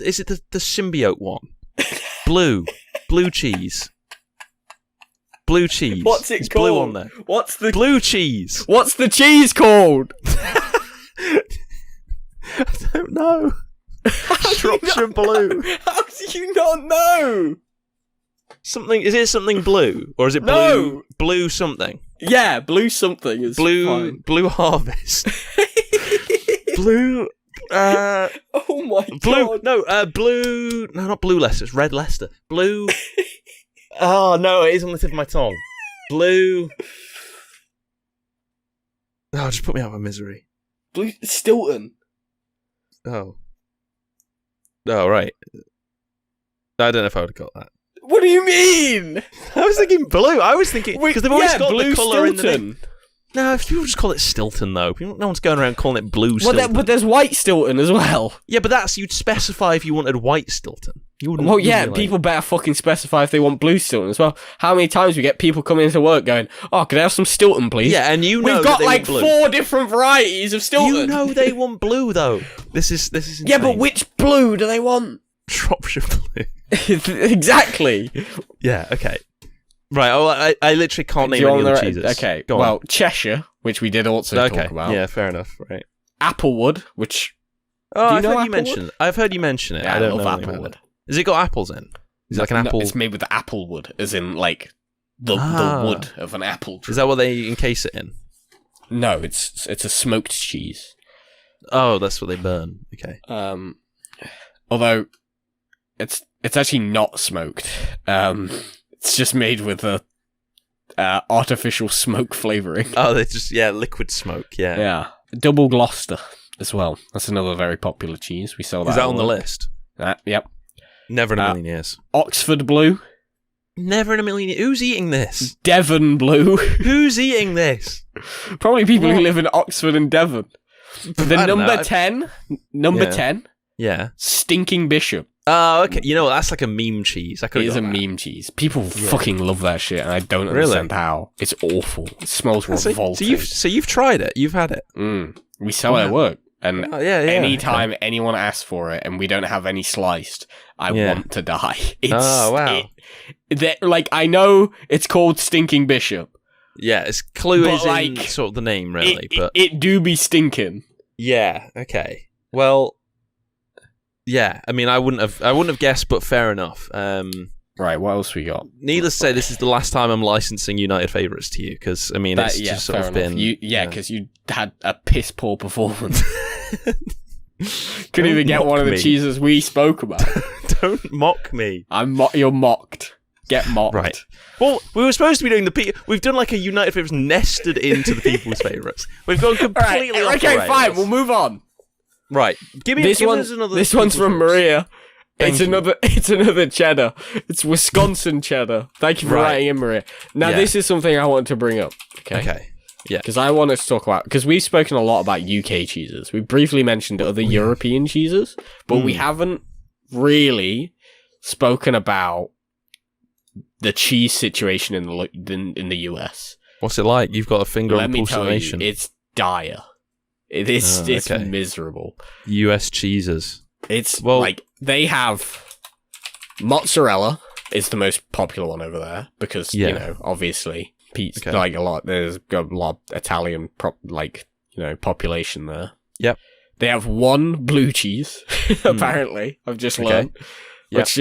symbiote one? Blue cheese. Blue cheese. What's it called? Blue on there. What's the blue cheese? What's the cheese called? I don't know. Shropshire Blue. How do you not know? Something. Is it something blue or is it blue? No. Blue something. Yeah, blue something is fine. Blue Harvest. Blue. Oh my blue, god. No, blue. No, not Blue Leicester. It's Red Leicester. Blue. Oh no, it is on the tip of my tongue. Blue. Oh, just put me out of my misery. Blue Stilton. Oh. Oh, right. I don't know if I would have got that. What do you mean? I was thinking blue. I was thinking... Because they've always got Blue the colour in the Stilton. name. No, if people just call it Stilton, though. No one's going around calling it blue Stilton. But there's white Stilton as well. Yeah, but you'd specify if you wanted white Stilton. You wouldn't. Well, yeah, like... people better fucking specify if they want blue Stilton as well. How many times we get people coming into work going, "Oh, could I have some Stilton, please?" Yeah, and you know we've got that they like want blue. 4 different varieties of Stilton. You know they want blue though. This is insane. Yeah, but which blue do they want? Shropshire blue. Exactly. Yeah. Okay. Right. Oh, I literally can't name any other cheeses. Okay. Go well, on. Cheshire, which we did also talk about. Yeah. Fair enough. Right. Applewood, which Oh, do you I've know heard Applewood? you mention. I've heard you mention it. Yeah, I don't love know anything about Applewood. it. Has it got apples in? Is it like an apple? It's made with the applewood, as in like the wood of an apple tree. Is that what they encase it in? No, it's a smoked cheese. Oh, that's what they burn. Okay. Although it's actually not smoked. It's just made with a artificial smoke flavoring. Oh, they just liquid smoke. Yeah. Yeah, double Gloucester as well. That's another very popular cheese. We sell that. Is that on the list? Yep. Never in a million years. Oxford Blue. Never in a million years. Who's eating this? Devon Blue. Who's eating this? Probably people who live in Oxford and Devon. The I don't know. 10. Number 10. Yeah. Stinking Bishop. Oh, okay. You know what? That's like a meme cheese. I could. It is a meme cheese. People fucking love that shit, and I don't understand how. It's awful. It smells revolting. So you've tried it. You've had it. We sell it at work, and anytime okay. anyone asks for it, and we don't have any sliced, I want to die. It's, wow. Like, I know it's called Stinking Bishop. Yeah, it's clue is like, in sort of the name, really. But it do be stinking. yeah, okay. Well, yeah. I mean, I wouldn't have guessed, but fair enough. Right, what else we got? Needless to say, this is the last time I'm licensing United favourites to you, because I mean, it's just sort of been because you had a piss poor performance. Couldn't even get one of the cheeses we spoke about. Don't mock me. You're mocked. Get mocked. Right. Well, we were supposed to be doing we've done like a United favourites nested into the people's favourites. We've gone completely off the rails. Okay, fine. We'll move on. Right. Give us another. This one's from Maria. It's another cheddar. It's Wisconsin cheddar. Thank you for writing in, Maria. Now, this is something I want to bring up. Okay. Yeah. Because I want us to talk about, because we've spoken a lot about UK cheeses. We briefly mentioned other European cheeses, but we haven't really spoken about the cheese situation in the US. What's it like? You've got a finger on the pulse of the nation. It's dire. It's miserable. US cheeses. It's like they have mozzarella is the most popular one over there because you know obviously pizza like there's a lot of Italian population there. Yep. They have one blue cheese apparently. I've just learned, which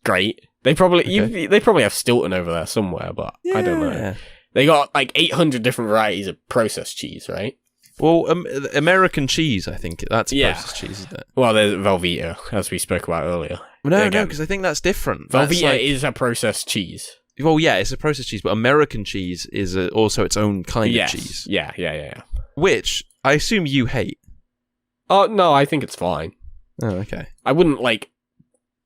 great. They probably they probably have Stilton over there somewhere, but I don't know. Yeah. They got like 800 different varieties of processed cheese, right? Well, American cheese, I think that's processed cheese, isn't it? Well, there's Velveeta, as we spoke about earlier. No, because I think that's different. Velveeta is a processed cheese. Well, yeah, it's a processed cheese, but American cheese is also its own kind of cheese. Yeah. Which I assume you hate. Oh, no, I think it's fine. Oh, okay. I wouldn't like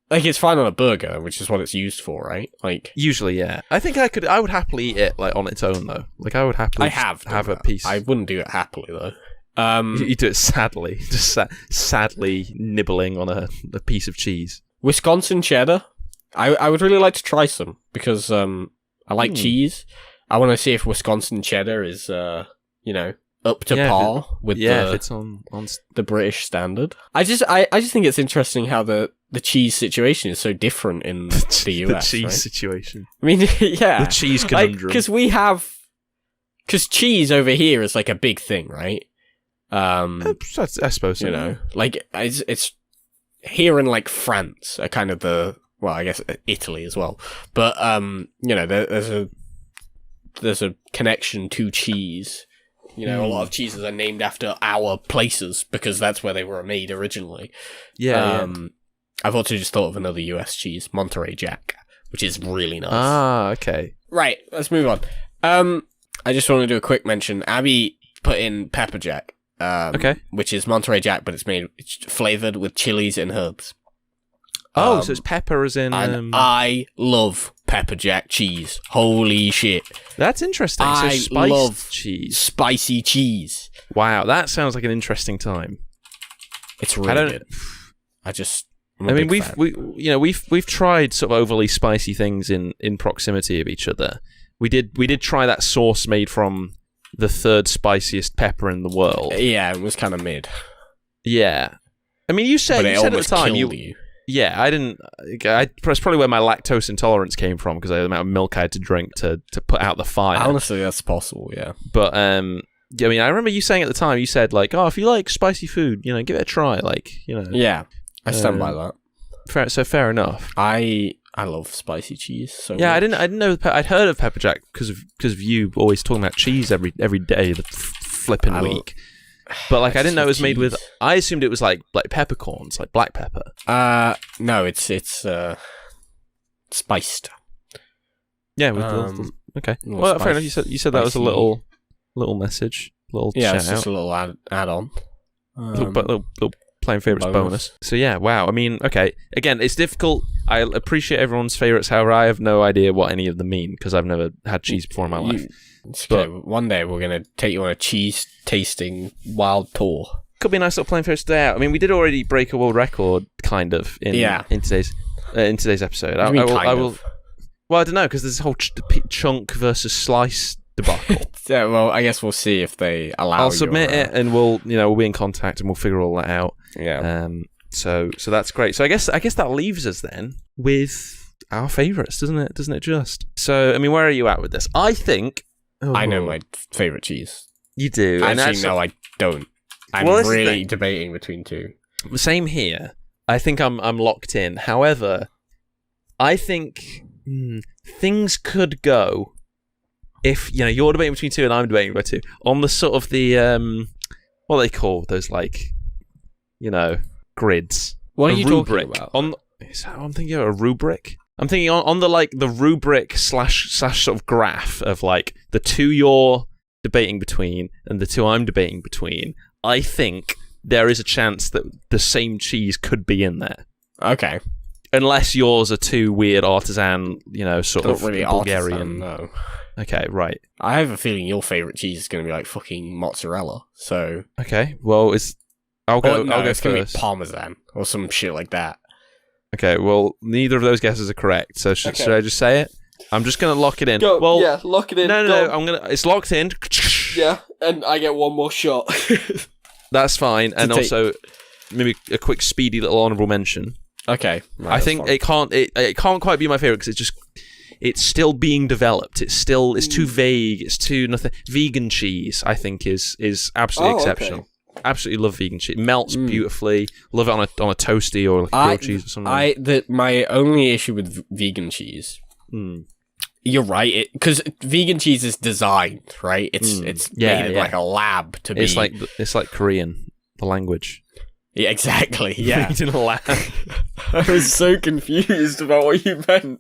it's fine on a burger, which is what it's used for, right? Like usually, yeah. I think I would happily eat it like on its own though. Like I would happily have a piece. I wouldn't do it happily though. You do it sadly, just sadly nibbling on a piece of cheese. Wisconsin cheddar. I would really like to try some because I like cheese. I want to see if Wisconsin cheddar is up to par with if it's on the British standard. I just think it's interesting how the cheese situation is so different in the US. The cheese situation. I mean, yeah. The cheese conundrum. Because cheese over here is like a big thing, right? I suppose so. Like it's here in like France are kind of I guess Italy as well. But there's a connection to cheese. A lot of cheeses are named after our places because that's where they were made originally. Yeah. I've also just thought of another US cheese, Monterey Jack, which is really nice. Ah, okay. Right, let's move on. I just want to do a quick mention. Abby put in pepper jack. which is Monterey Jack, but it's flavored with chilies and herbs. So it's pepper as in... And I love pepper jack cheese. Holy shit. That's interesting. So spiced love cheese. Spicy cheese. Wow, that sounds like an interesting time. It's really good. We've tried sort of overly spicy things in proximity of each other. We did try that sauce made from the third spiciest pepper in the world. Yeah, it was kind of mid. Yeah. I mean, you said at the time you. Yeah, I didn't. That's probably where my lactose intolerance came from, because of the amount of milk I had to drink to put out the fire. Honestly, that's possible. Yeah. But I mean, I remember you saying at the time, you said like, "Oh, if you like spicy food, give it a try." Like, Yeah, I stand by that. Fair enough. I love spicy cheese. So yeah, much. I didn't know. I'd heard of pepper jack because of you always talking about cheese every day the flipping week. But like, I didn't know it was made with. I assumed it was like peppercorns, like black pepper. No, it's spiced. Yeah. Okay. Well, fair enough. You said that was a little message, it's just a little add-on. Little playing favorites bonus. So yeah, wow. I mean, okay. Again, it's difficult. I appreciate everyone's favorites. However, I have no idea what any of them mean because I've never had cheese before in my life. Okay, one day we're going to take you on a cheese tasting wild tour. Could be a nice little playing favorites day out. I mean, we did already break a world record, kind of, in today's episode. I will. Well, I don't know, because there's this whole chunk versus slice debacle. Yeah, well, I guess we'll see if they allow. I'll submit it, and we'll be in contact, and we'll figure all that out. Yeah. So that's great. So I guess that leaves us then with our favourites, doesn't it? Just. So I mean, where are you at with this? I think I know my favourite cheese. You do. Actually, no, I don't. I'm really debating between two. Same here. I think I'm locked in. However, I think things could go if you're debating between two and I'm debating between two on the sort of the what do they call those, like, grids. What are you talking about? I'm thinking of a rubric. I'm thinking on the the rubric slash sort of graph of like the two you're debating between and the two I'm debating between. I think there is a chance that the same cheese could be in there. Okay. Unless yours are two weird artisan, sort Not of really Bulgarian. Artisan, no. Okay, right. I have a feeling your favourite cheese is going to be like fucking mozzarella. So. Okay, well, I'll go it's first. Going to be Parmesan or some shit like that. Okay, well, neither of those guesses are correct. So should I just say it? I'm just going to lock it in. Go, well, yeah, lock it in. No. It's locked in. Yeah, and I get one more shot. That's fine, and also maybe a quick, speedy little honourable mention. Okay, right, I think it can't quite be my favourite because it's still being developed. It's too vague. It's too nothing. Vegan cheese, I think, is absolutely exceptional. Okay. Absolutely love vegan cheese. It melts beautifully. Love it on a toasty or like grilled cheese or something. My only issue with vegan cheese. You're right, because vegan cheese is designed, right? It's made in like a lab to be. It's like Korean, the language. Yeah, exactly. Yeah, made in a lab. I was so confused about what you meant.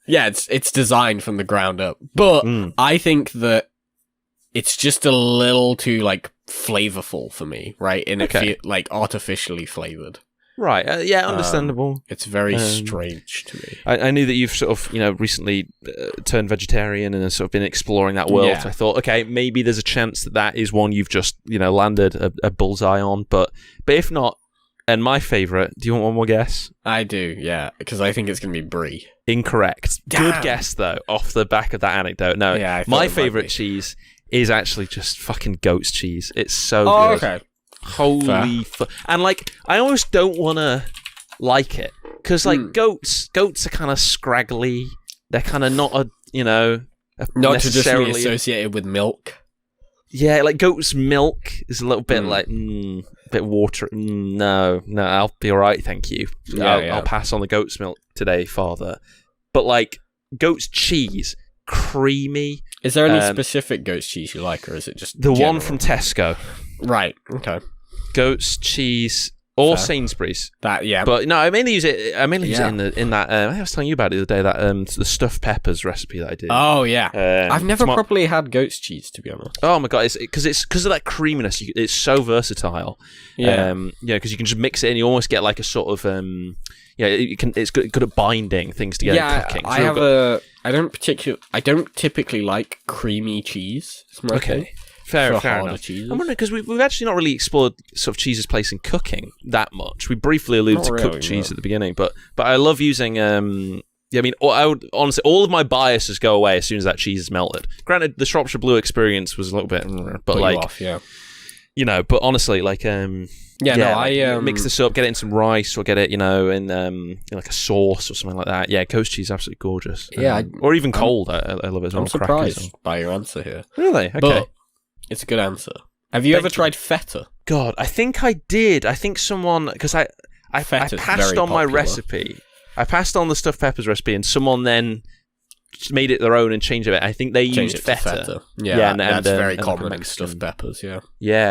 Yeah, it's designed from the ground up, but I think that it's just a little too like flavorful for me, right? And it feels like artificially flavored. Right, yeah, understandable. It's very strange to me. I knew that you've sort of, recently turned vegetarian and sort of been exploring that world. Yeah. So I thought, okay, maybe there's a chance that is one you've just, landed a bullseye on. But if not, and my favourite, do you want one more guess? I do, yeah, because I think it's going to be brie. Incorrect. Damn. Good guess, though, off the back of that anecdote. No, yeah, my favourite cheese is actually just fucking goat's cheese. It's so good. Okay. Holy fuck. And like, I almost don't want to like it because like goats are kind of scraggly. They're kind of not not traditionally associated with milk. Yeah, like goat's milk is a little bit like a bit watery. No, I'll be all right, thank you. I'll pass on the goat's milk today, Father. But like goat's cheese, creamy. Is there any specific goat's cheese you like, or is it just the one from Tesco? Right. Okay. Goat's cheese. Or Fair. Sainsbury's. That, yeah. But no, I mainly use it. I mainly use Yeah. it in that. I was telling you about it the other day. That the stuffed peppers recipe that I did. Oh, yeah. I've never tomato- properly had goat's cheese, to be honest. Oh my god! It's because of that creaminess. It's so versatile. Yeah. Because you can just mix it in. You almost get like a sort of It's good at binding things together. And cooking. So I don't typically like creamy cheese. It's my thing. okay. Fair harder enough. cheeses. I'm wondering because we've actually not really explored sort of cheese's place in cooking that much. We briefly alluded to cooked cheese at the beginning, but I love using. I mean, I would honestly, all of my biases go away as soon as that cheese is melted. Granted, the Shropshire Blue experience was a little bit, but Put like, you off, yeah. But honestly, like, I mix this up, get it in some rice, or get it, in like a sauce or something like that. Yeah, ghost cheese is absolutely gorgeous. Yeah, or even cold. I love it as well. I'm surprised by your answer here. Really? Okay. But it's a good answer. Have you Thank ever you. tried feta? God, I think I did. I think someone because I Feta's passed very on my popular. recipe. I passed on the stuffed peppers recipe, and someone then just made it their own and changed it. I think they Change used it to feta. Yeah, that's very and common in Mexican. stuffed peppers, yeah.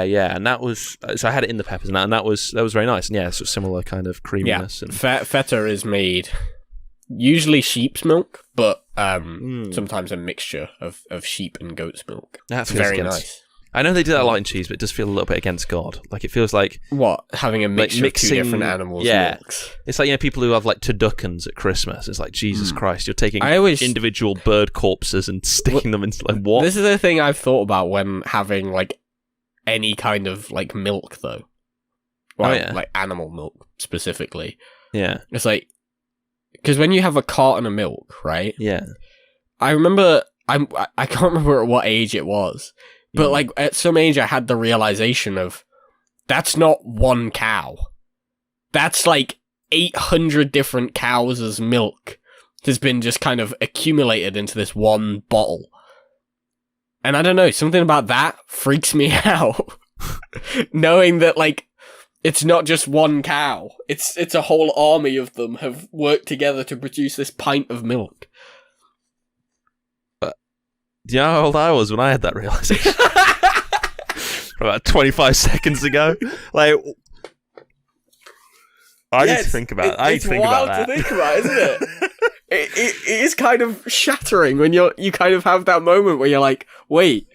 Yeah, and that was so I had it in the peppers, and that was very nice. And yeah, sort of similar kind of creaminess. Yeah, And feta is made usually sheep's milk, but sometimes a mixture of sheep and goat's milk. That's Very nice. I know they do that a lot in cheese, but it does feel a little bit against God. Like it feels like What? Having a mixture of two mixing- different animals' yeah. milks. it's like people who have like turduckens at Christmas. It's like Jesus Christ, you're taking I always- individual bird corpses and sticking them into like what? This is a thing I've thought about when having like any kind of like milk, though. Well, yeah. like animal milk specifically. Yeah, It's like because when you have a carton of milk, right? yeah. I remember I can't remember at what age it was, but like at some age I had the realization of that's not one cow. That's like 800 different cows' milk has been just kind of accumulated into this one bottle. And I don't know, something about that freaks me out. Knowing that like it's not just one cow. It's a whole army of them have worked together to produce this pint of milk. Do you know how old I was when I had that realization? About 25 seconds ago. Like, I need to think about it. I need to think about that. It's wild to think about, isn't it? It is kind of shattering when you kind of have that moment where you're like, wait,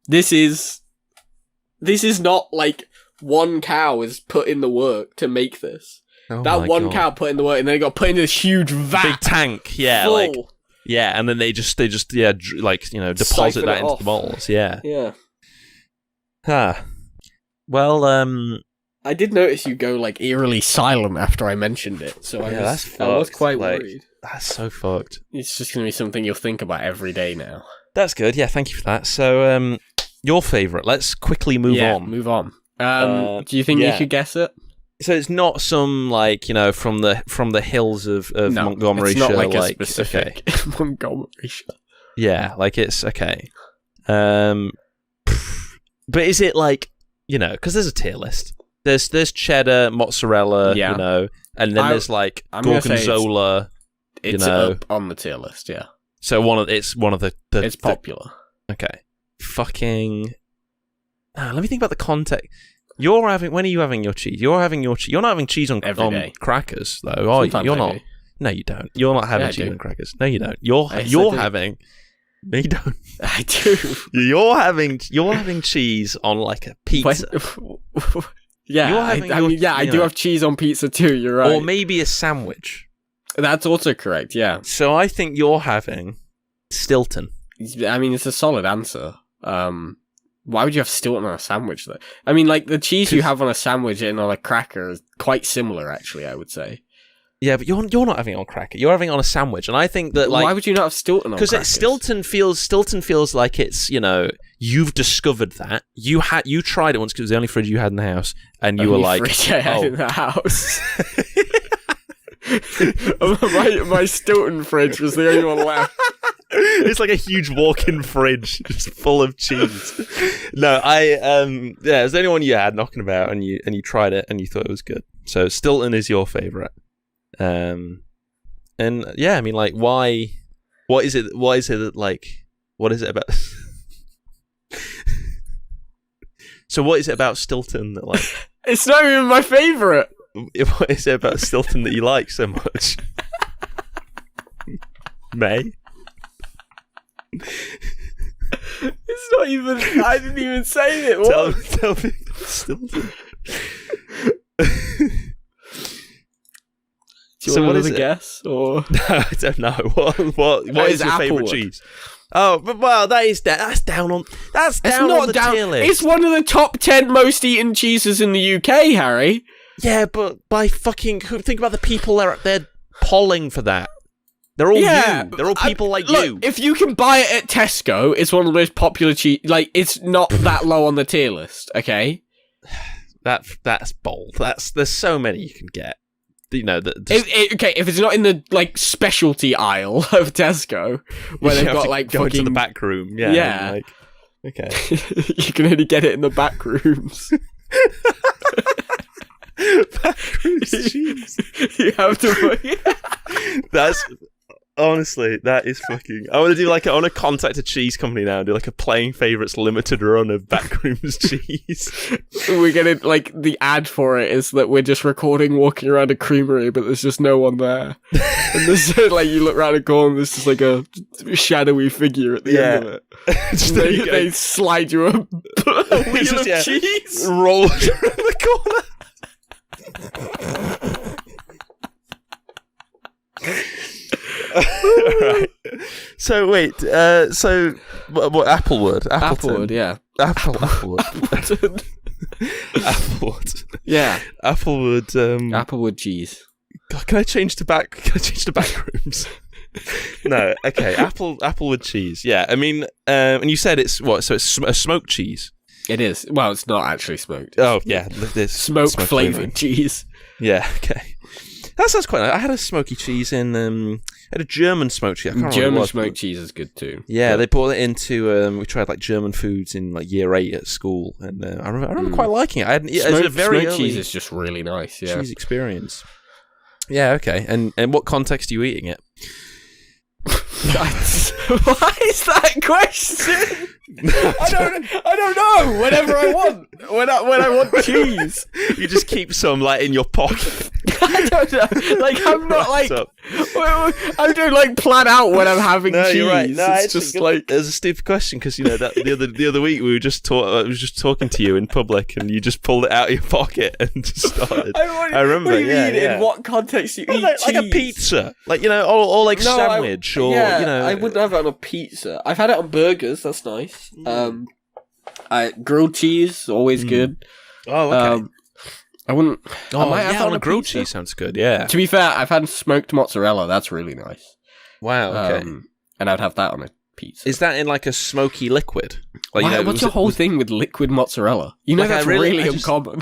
this is not like one cow is put in the work to make this. Oh That my one God. cow put in the work and then it got put into this huge vat. Big tank, yeah, full. like yeah, and then they just deposit Siphon that it into off. the bottles, yeah. Yeah. Huh. Well, I did notice you go like eerily silent after I mentioned it, so Yeah, that's I was fucked, quite like- worried. that's so fucked. It's just going to be something you'll think about every day now. That's good. Yeah, thank you for that. So, your favourite. Let's quickly move on. Move on. Do you think yeah. you could guess it? So it's not some from the hills of No, Montgomery. it's not like a okay. specific Montgomeryshire. Yeah, like it's okay. But is it like because there's a tier list. There's cheddar, mozzarella, Yeah. and then there's like I'm gonna say gorgonzola. It's up on the tier list, yeah. So it's one of the It's popular. okay. Fucking. Let me think about the context. When are you having your cheese? You're having your cheese. You're not having cheese on Every day. crackers though, are you? Sometimes You're I not. do. No, you don't. You're not having Yeah, I cheese do. on crackers. No, you don't. You're Yes, I you're do. having. No, you don't. I do. You're having cheese on like a pizza, Yeah, You're having I do have cheese on pizza too, you're right. or maybe a sandwich. That's also correct, yeah. So I think you're having Stilton. I mean, it's a solid answer. Why would you have Stilton on a sandwich, though? I mean, like, the cheese you have on a sandwich and on a cracker is quite similar, actually, I would say. Yeah, but you're not having it on cracker. You're having it on a sandwich, and I think that Why would you not have Stilton on crackers? because Stilton feels like it's you've discovered that you tried it once because it was the only fridge you had in the house, and you were Only like, fridge I had oh. in the house. my Stilton fridge was the only one left. It's like a huge walk-in fridge just full of cheese. No, it was the only one you had knocking about, and you tried it and you thought it was good. So Stilton is your favorite. And yeah, I mean, like, why? What is it about? So what is it about Stilton that like? It's not even my favourite. What is it about Stilton that you like so much? May? It's not even. I didn't even say it. What? Tell me about Stilton. Do you want another guess? Or no, I don't know. What is your favourite cheese? Oh, but well, that's down on the tier list. It's one of the top 10 most eaten cheeses in the UK, Harry. Yeah, but by fucking think about the people they're polling for that. They're all you. They're all people like you. If you can buy it at Tesco, it's one of the most popular cheese. Like, it's not that low on the tier list. Okay, that's bold. There's so many you can get. You know that. Okay, if it's not in the like specialty aisle of Tesco, where they've got like go fucking into the back room, yeah. Like, okay, you can only get it in the back rooms. Backrooms cheese. You have to. That's honestly, that is fucking. I want to contact a cheese company now and do like a playing favourites limited run of Backrooms cheese. We're gonna like the ad for it is that we're just recording walking around a creamery, but there's just no one there. And there's like you look around a corner, there's just like a shadowy figure at the end of it. Just they slide you a wheel of cheese, roll around the corner. Right. So wait, so what? Applewood, yeah. Applewood, yeah. Applewood cheese. God, can I change to Backrooms? No, okay. Applewood cheese. Yeah, I mean, and you said it's what? So it's a smoked cheese. It is. Well, it's not actually smoked. Oh yeah, there's smoke flavored cheese. Yeah. Okay. That sounds quite nice. I had a smoky cheese in. I had a German smoked cheese. German smoked cheese is good too. Yeah, they brought it into. We tried like German foods in like year 8 at school, and I remember quite liking it. I had a very smoked cheese is just really nice. Yeah, cheese experience. Yeah. Okay. And what context are you eating it? Why is that a question? I don't know. Whenever I want, when I want cheese, you just keep some like in your pocket. I don't know. Like I'm not like I don't like plan out when I'm having cheese. You're right. No, it's just like it was a stupid question because you know that the other week we were just I was just talking to you in public and you just pulled it out of your pocket and just started. I remember. What do you mean? In what context you eat cheese? Like a pizza, like you know, or like sandwich, or you know. I wouldn't have it on a pizza. I've had it on burgers. That's nice. Grilled cheese, always good. Oh, okay. I wouldn't. I might have on a grilled cheese. Sounds good. Yeah. To be fair, I've had smoked mozzarella. That's really nice. Wow. Okay. And I'd have that on a pizza. Is that in like a smoky liquid? Like, what's your whole thing with liquid mozzarella? You know, like that's really uncommon.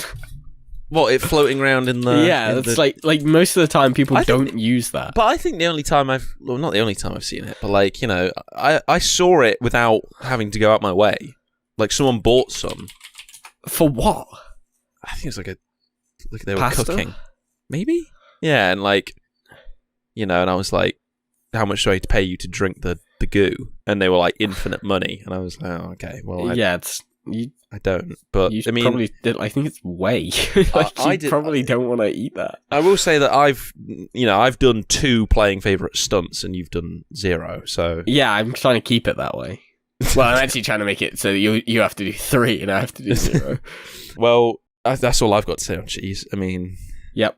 What, it floating around in the... Yeah, it's like most of the time people don't use that. But I think the only time not the only time I've seen it, but like, you know, I saw it without having to go out my way. Like someone bought some. For what? I think it was like they were cooking. Maybe? Yeah, and like, you know, and I was like, how much do I have to pay you to drink the goo? And they were like, infinite money. And I was like, oh, okay, well, I don't, but I mean, probably did. I think it's whey. Like, you probably don't want to eat that. I will say that I've done 2 playing favourite stunts, and you've done 0. So yeah, I'm trying to keep it that way. Well, I'm actually trying to make it so you have to do 3 and I have to do 0. Well, that's all I've got to say on cheese. I mean, yep.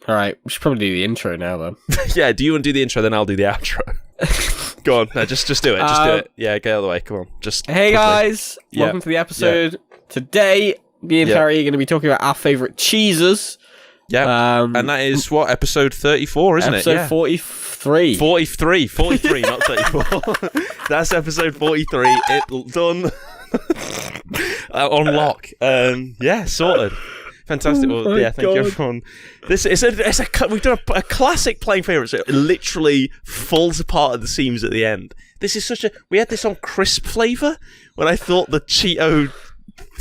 All right, we should probably do the intro now, then. Yeah, do you want to do the intro? Then I'll do the outro. Go on, no, just do it. Just do it. Yeah, get out of the way. Come on, just. Hey quickly. Guys, welcome to the episode. Yeah. Today, me and Harry are going to be talking about our favourite cheeses. Yeah, and that is what episode 34, isn't it? Episode 43. 43, not 34. That's episode 43. It done on lock. Yeah, sorted. Fantastic. Well, yeah, thank you everyone. We've done a classic playing favourites. It literally falls apart at the seams at the end. This is we had this on crisp flavour when I thought the Cheeto.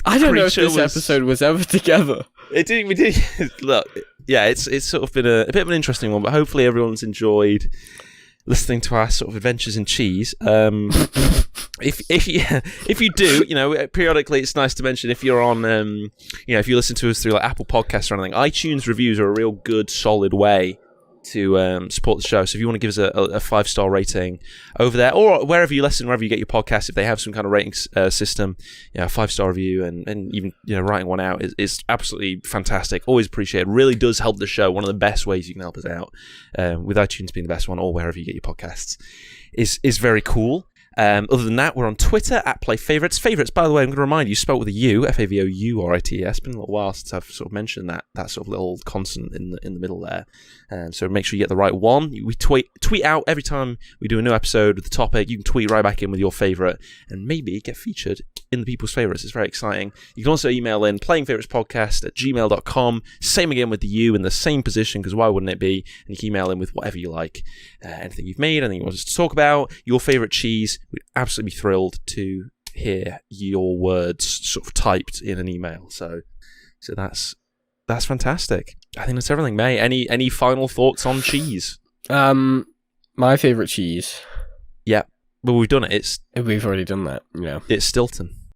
I don't know if this episode was ever together. We did. Look, yeah, it's sort of been a bit of an interesting one, but hopefully everyone's enjoyed listening to our sort of adventures in cheese. if you do, periodically it's nice to mention if you're on, if you listen to us through like Apple Podcasts or anything, iTunes reviews are a real good, solid way to support the show. So if you want to give us a 5-star rating over there, or wherever you listen, wherever you get your podcast, if they have some kind of rating system, a 5-star review and even writing one out is absolutely fantastic. Always appreciate it. Really does help the show. One of the best ways you can help us out, with iTunes being the best one, or wherever you get your podcasts, is very cool. Other than that, we're on Twitter at PlayFavorites. Favorites, by the way, I'm going to remind you, spelled with a U, Favourit's. It's been a little while since I've sort of mentioned that sort of little consonant in the middle there. So make sure you get the right one. We tweet out every time we do a new episode with the topic. You can tweet right back in with your favourite and maybe get featured in the people's favourites. It's very exciting. You can also email in playingfavouritespodcast@gmail.com. Same again with the U in the same position, because why wouldn't it be? And you can email in with whatever you like. Anything you've made, anything you want us to talk about, your favourite cheese. We'd absolutely be thrilled to hear your words sort of typed in an email. So that's fantastic. I think that's everything. May, any final thoughts on cheese? My favourite cheese. Yeah. Well, we've done it. We've already done that. Yeah. It's Stilton.